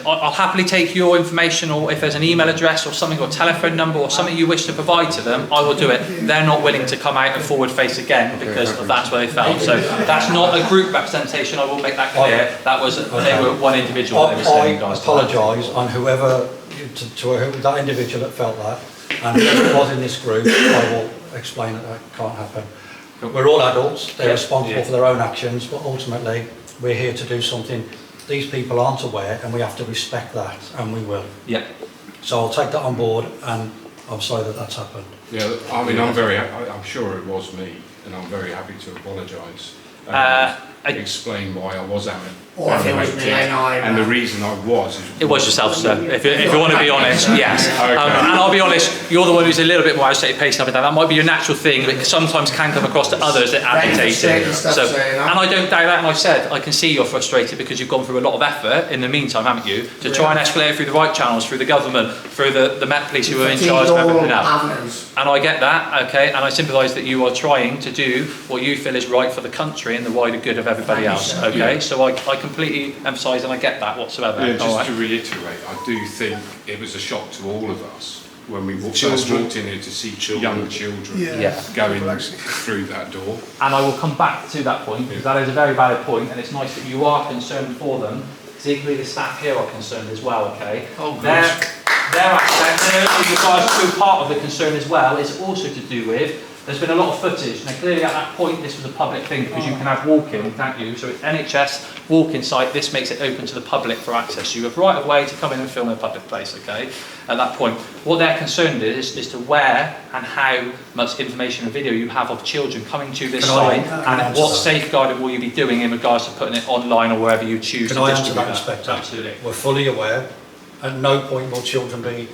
I'll happily take your information, or if there's an email address or something, or telephone number or something you wish to provide to them, I will do it. They're not willing to come out and forward face again because that's where they felt. So that's not a group representation, I will make that clear. That was, they were one individual. I apologise on whoever, to that individual that felt that, and whoever was in this group, I will explain that can't happen. We're all adults, they're responsible for their own actions, but ultimately we're here to do something. These people aren't aware, and we have to respect that, and we will. Yeah. So I'll take that on board, and I'm sorry that that's happened. Yeah, I mean, I'm sure it was me, and I'm very happy to apologise. Explain why I was animated, and the reason I was. It was yourself, sir. If you want to be honest, yes. Okay. And I'll be honest, you're the one who's a little bit more agitated, pacing up and down. That might be your natural thing, but it sometimes can come across to others that agitated. So, and I don't doubt that. And I've said I can see you're frustrated because you've gone through a lot of effort in the meantime, haven't you, to try and escalate it through the right channels, through the government, through the Met Police who are in charge of everything else. And I get that, okay, and I sympathise that you are trying to do what you feel is right for the country and the wider good of everybody else, okay? So I completely empathise and I get that whatsoever. Yeah, just to reiterate, I do think it was a shock to all of us when we first walked in here to see young children going through that door. And I will come back to that point, because that is a very valid point, and it's nice that you are concerned for them, because equally the staff here are concerned as well, okay? Their aspect, in regards to part of the concern as well, is also to do with, there's been a lot of footage. Now clearly at that point this was a public thing because you can have walk-in, can't you? So it's NHS walk-in site, this makes it open to the public for access. You have right of way to come in and film in a public place, okay? At that point. What they're concerned is to where and how much information and video you have of children coming to this site, and what safeguarding will you be doing in regards to putting it online or wherever you choose to distribute that. Inspector? Absolutely. We're fully aware. At no point will children be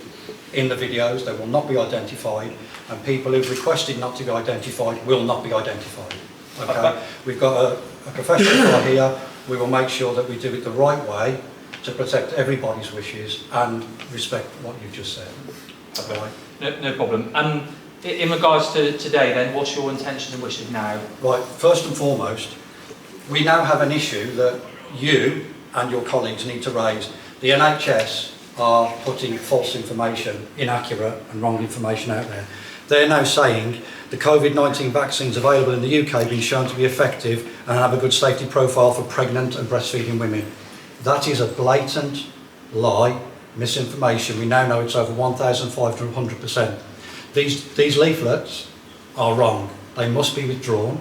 in the videos, they will not be identified, and people who've requested not to be identified will not be identified. Okay? We've got a professional guy here, we will make sure that we do it the right way to protect everybody's wishes and respect what you've just said. Okay. No problem. In regards to today then, what's your intentions and wishes now? Right, first and foremost, we now have an issue that you and your colleagues need to raise. The NHS are putting false information, inaccurate and wrong information out there. They're now saying the COVID-19 vaccines available in the UK have been shown to be effective and have a good safety profile for pregnant and breastfeeding women. That is a blatant lie, misinformation. We now know it's over 1,500 to 100%. These leaflets are wrong. They must be withdrawn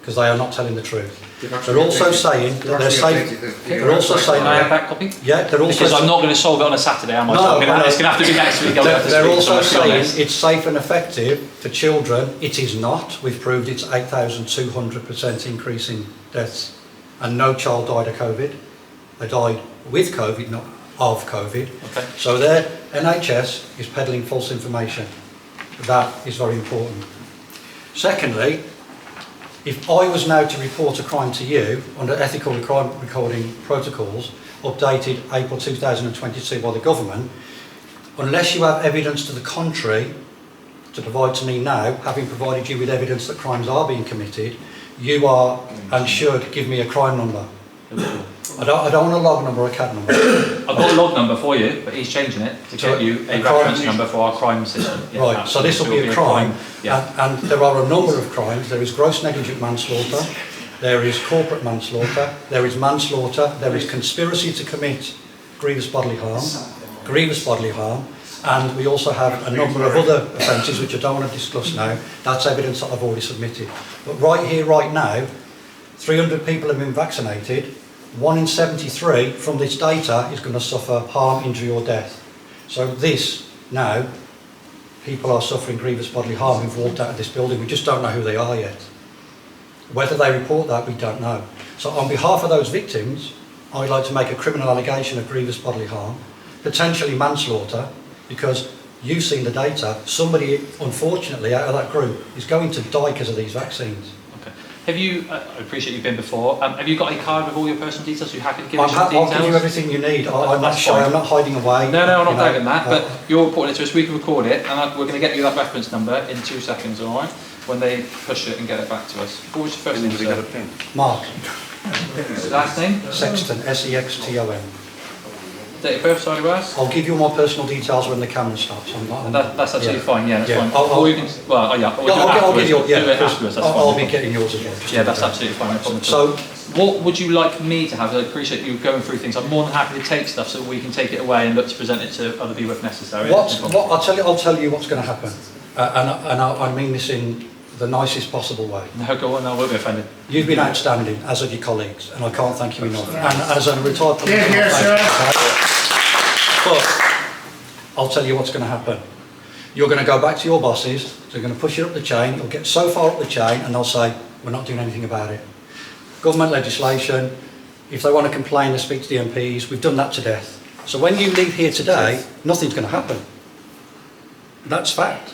because they are not telling the truth. They're also saying that they're safe. They're also saying. Can I have that copy? Yeah, they're also. Because I'm not going to solve it on a Saturday, am I? No, it's going to have to be next week. They're also saying it's safe and effective for children. It is not. We've proved it's 8,200% increase in deaths, and no child died of COVID. They died with COVID, not of COVID. Okay. So their NHS is peddling false information. That is very important. Secondly, if I was now to report a crime to you under ethical crime recording protocols updated April 2022 by the government, unless you have evidence to the contrary, to provide to me now, having provided you with evidence that crimes are being committed, you are and should give me a crime number. I don't want a log number or a CAD number. I've got a log number for you, but he's changing it to get you a reference number for our crime system. Yeah, right, so this will be a crime, yeah. and there are a number of crimes. There is gross negligent manslaughter, there is corporate manslaughter, there is manslaughter, there is conspiracy to commit grievous bodily harm, and we also have a number of other offences which I don't want to discuss now. That's evidence that I've already submitted. But right here, right now, 300 people have been vaccinated. 1 in 73 from this data is going to suffer harm, injury or death. So this, now, people are suffering grievous bodily harm who've walked out of this building. We just don't know who they are yet. Whether they report that, we don't know. So on behalf of those victims, I'd like to make a criminal allegation of grievous bodily harm, potentially manslaughter, because you've seen the data. Somebody, unfortunately, out of that group is going to die because of these vaccines. Have you, I appreciate you've been before, have you got a card with all your personal details? Are you happy to give us some details? I'll give you everything you need. I'm not shy, I'm not hiding away. No, I'm not doubting that, but you're reporting it to us, we can record it, and we're going to get you that reference number in 2 seconds, alright? When they push it and get it back to us. What was your first name, sir? Mark. Last name? Sexton, S-E-X-T-O-N. Date of birth, sorry, Russ? I'll give you my personal details when the camera stops. That's absolutely fine, yeah, that's fine. I'll give you, I'll be getting yours as well. Yeah, that's absolutely fine, no problem at all. So, what would you like me to have? I appreciate you going through things. I'm more than happy to take stuff so we can take it away and look to present it to other people if necessary. I'll tell you what's going to happen, and I mean this in the nicest possible way. No, go on, I won't be offended. You've been outstanding, as have your colleagues, and I can't thank you enough. And as a retired policeman, but I'll tell you what's going to happen. You're going to go back to your bosses, they're going to push you up the chain, you'll get so far up the chain, and they'll say, we're not doing anything about it. Government legislation, if they want to complain, they speak to the MPs, we've done that to death. So when you leave here today, nothing's going to happen. That's fact.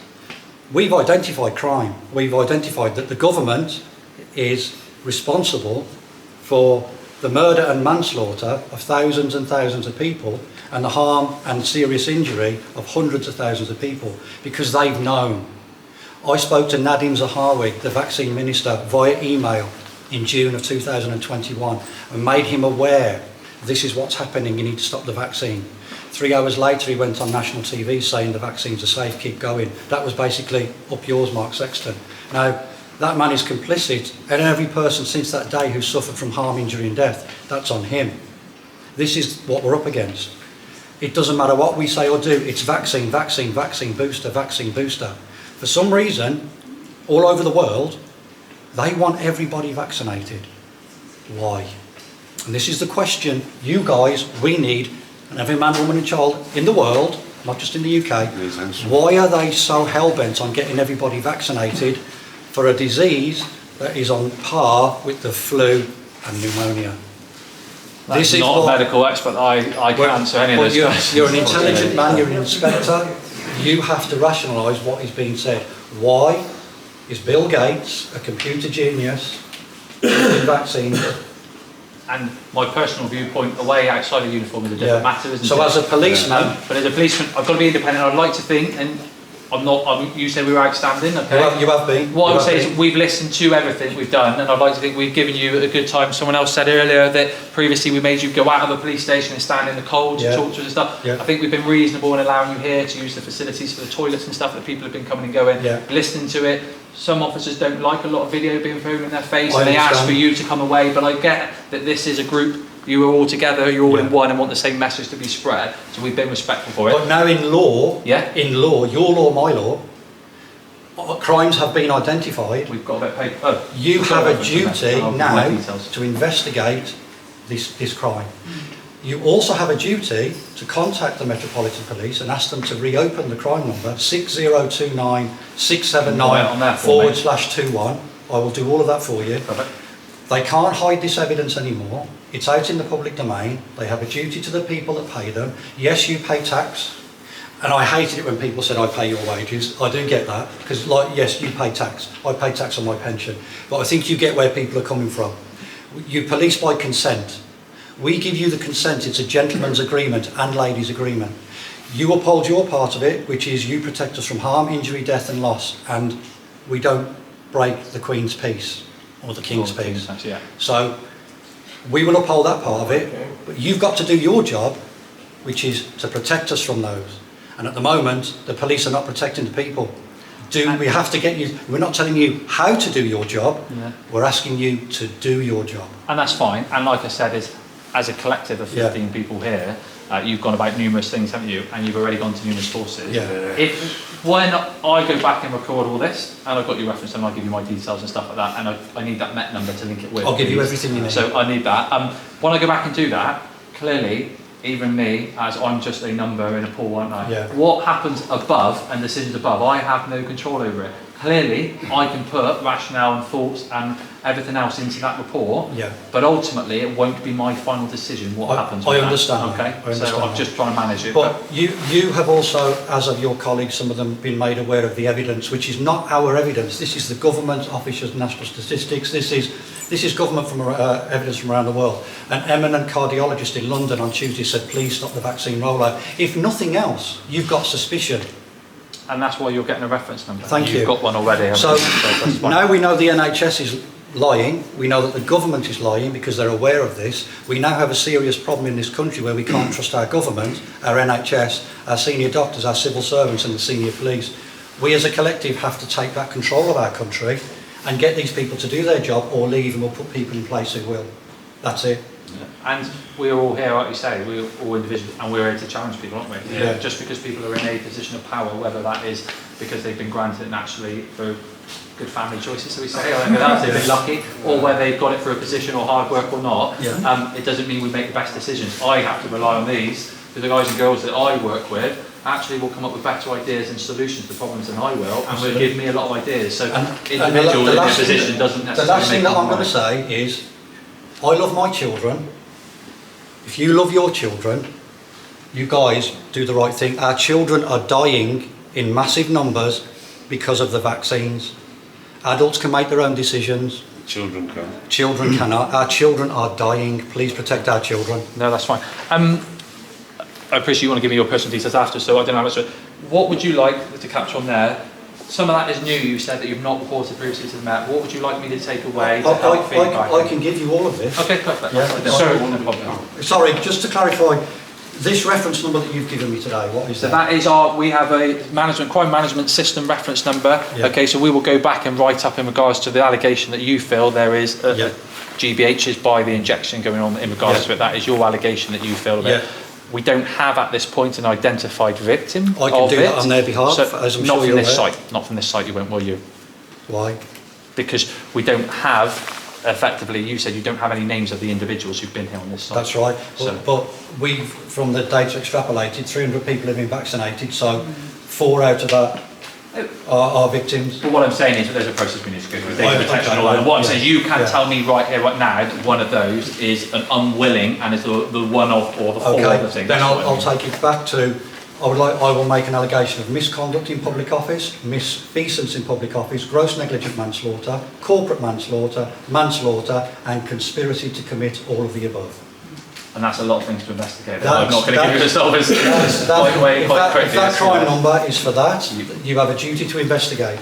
We've identified crime. We've identified that the government is responsible for the murder and manslaughter of thousands and thousands of people and the harm and serious injury of hundreds of thousands of people because they've known. I spoke to Nadim Zahawi, the vaccine minister, via email in June of 2021 and made him aware this is what's happening, you need to stop the vaccine. 3 hours later he went on national TV saying the vaccines are safe, keep going. That was basically up yours, Mark Sexton. Now, that man is complicit, and every person since that day who suffered from harm, injury and death, that's on him. This is what we're up against. It doesn't matter what we say or do, it's vaccine, vaccine, vaccine booster, vaccine booster. For some reason, all over the world, they want everybody vaccinated. Why? And this is the question you guys, we need, and every man, woman and child in the world, not just in the UK, why are they so hell-bent on getting everybody vaccinated for a disease that is on par with the flu and pneumonia? This is not a medical expert, I can't answer any of this questions. You're an intelligent man, you're an inspector, you have to rationalise what is being said. Why is Bill Gates, a computer genius, using vaccines? And my personal viewpoint, away outside of uniform is a different matter, isn't it? So as a policeman... But as a policeman, I've got to be independent. I'd like to think, and you said we were outstanding, okay? You have been. What I would say is we've listened to everything we've done, and I'd like to think we've given you a good time. Someone else said earlier that previously we made you go out of a police station and stand in the cold to talk to us and stuff. I think we've been reasonable in allowing you here to use the facilities for the toilets and stuff that people have been coming and going, listening to it. Some officers don't like a lot of video being thrown in their face, and they ask for you to come away, but I get that this is a group, you are all together, you're all in one and want the same message to be spread, so we've been respectful for it. But now in law, your law, my law, crimes have been identified. We've got a bit of paper. You have a duty now to investigate this crime. You also have a duty to contact the Metropolitan Police and ask them to reopen the crime number 6029-679/21. I will do all of that for you. They can't hide this evidence anymore. It's out in the public domain. They have a duty to the people that pay them. Yes, you pay tax. And I hated it when people said I pay your wages. I do get that, because yes, you pay tax. I pay tax on my pension. But I think you get where people are coming from. You police by consent. We give you the consent. It's a gentleman's agreement and ladies' agreement. You uphold your part of it, which is you protect us from harm, injury, death and loss, and we don't break the Queen's peace or the King's peace. Yeah. So we will uphold that part of it, but you've got to do your job, which is to protect us from those. And at the moment, the police are not protecting the people. We have to get you, we're not telling you how to do your job, we're asking you to do your job. And that's fine, and like I said, as a collective of 15 people here, you've gone about numerous things, haven't you? And you've already gone to numerous sources. Yeah. When I go back and record all this, and I've got your reference and I'll give you my details and stuff like that, and I need that MET number to link it with. I'll give you everything you need. So I need that. When I go back and do that, clearly, even me, as I'm just a number in a pool, aren't I? Yeah. What happens above and decisions above, I have no control over it. Clearly, I can put rationale and thoughts and everything else into that report, but ultimately it won't be my final decision what happens with I understand. that. Okay, I understand so I'm just trying to manage it. But you have also, as of your colleagues, some of them, been made aware of the evidence, which is not our evidence. This is the Government Office of National Statistics. This is government from evidence from around the world. An eminent cardiologist in London on Tuesday said, please stop the vaccine rollout. If nothing else, you've got suspicion. And that's why you're getting a reference number. Thank you. You've got one already. So now we know the NHS is lying. We know that the government is lying because they're aware of this. We now have a serious problem in this country where we can't trust our government, our NHS, our senior doctors, our civil servants and the senior police. We as a collective have to take back control of our country and get these people to do their job or leave, and we'll put people in place who will. That's it. And we're all here, like you say, we're all individuals, and we're here to challenge people, aren't we? Yeah. Just because people are in a position of power, whether that is because they've been granted naturally for good family choices, so we say, or they've been lucky, or whether they've got it for a position or hard work or not, it doesn't mean we make the best decisions. I have to rely on these, because the guys and girls that I work with actually will come up with better ideas and solutions to problems than I will, and will give me a lot of ideas. So individual in a position doesn't necessarily. The last thing that I'm going to say is, I love my children. If you love your children, you guys do the right thing. Our children are dying in massive numbers because of the vaccines. Adults can make their own decisions. Children can't. Children cannot. Our children are dying. Please protect our children. No, that's fine. I appreciate you want to give me your personal details after, so I don't know how much. What would you like to catch on there? Some of that is new, you said that you've not reported previously to the Met. What would you like me to take away to help feedback? I can give you all of this. Okay, perfect. Yeah. Sorry, just to clarify, this reference number that you've given me today, what is that? So that is we have a crime management system reference number. Yeah. Okay, so we will go back and write up in regards to the allegation that you feel there is GBHs by the injection going on in regards to it. That is your allegation that you feel that. We don't have at this point an identified victim. I can do that on their behalf, so as I'm not sure from you're this aware. site. Not from this site, you won't, will you? Why? Because we don't have, effectively, you said you don't have any names of the individuals who've been here on this site. That's right. So, but we've, from the data extrapolated, 300 people have been vaccinated, so 4 out of that are victims. But what I'm saying is that there's a process we need to go through. Data protection and all that. What I'm saying is you can't tell me right here, right now, that one of those is an unwilling and is the one of, or the four other things. Then I'll take it back to, I will make an allegation of misconduct in public office, misfeasance in public office, gross negligent manslaughter, corporate manslaughter, and conspiracy to commit all of the above. And that's a lot of things to investigate. I'm not going to give you the solvers quite quickly. If that crime number is for that, you have a duty to investigate.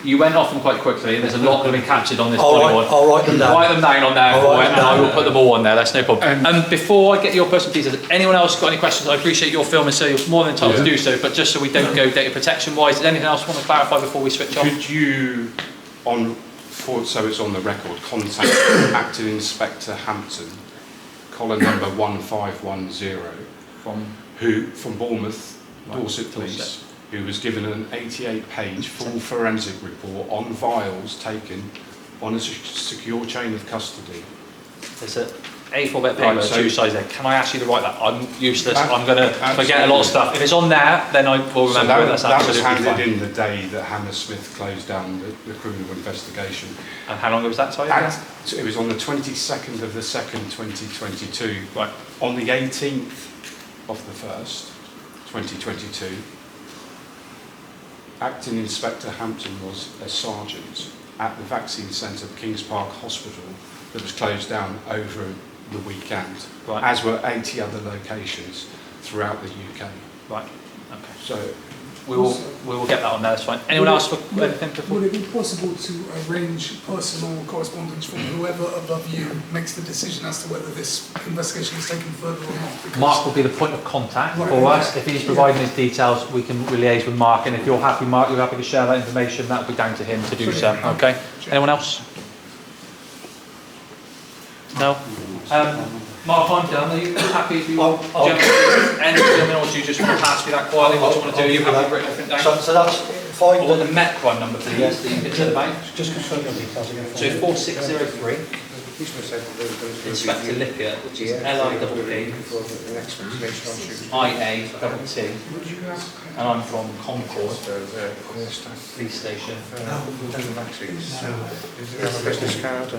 You went off them quite quickly, and there's a lot that have been captured on this bodyboard. I'll write them down. Write them down on there for it, and I will put them all on there, that's no problem. Before I get your personal details, anyone else got any questions? I appreciate your filming, so you're more than entitled to do so, but just so we don't go data protection wise, is anything else you want to clarify before we switch off? Could you, so it's on the record, contact Acting Inspector Hampton, collar number 1510, from Bournemouth, Dorset Police, who was given an 88-page full forensic report on vials taken on a secure chain of custody. There's an A4 bit paper, two sides there. Can I ask you to write that? I'm useless. I'm going to forget a lot of stuff. If it's on there, then I will remember. So that was handed in the day that Hammersmith closed down the criminal investigation. And how long ago was that? Sorry, it was on the 22nd of the 2nd, 2022. Right. On the 18th of the 1st, 2022, Acting Inspector Hampton was a sergeant at the vaccine centre of Kings Park Hospital that was closed down over the weekend, as were 80 other locations throughout the UK. Right. Okay. So we will get that on there. That's fine. Anyone else for anything? Would it be possible to arrange personal correspondence from whoever above you makes the decision as to whether this investigation is taken further or not? Because Mark will be the point of contact Right, for us. yeah. If he's providing his details, we can liaise with Mark, and if you're happy, Mark, you're happy to share that information, that will be down to him to do so. Okay. Anyone else? No. Mark, I'm done. Are you happy if you jump end or do you just want to pass me that quietly? What do you want to do? You have written everything down? So that's fine. Or the Met crime number, please. Yes, the bits at the bank. Just confirm your details again. So 4603. Inspector Lippert, which is LIPP IATT, and I'm from Concord Police Station. Business card.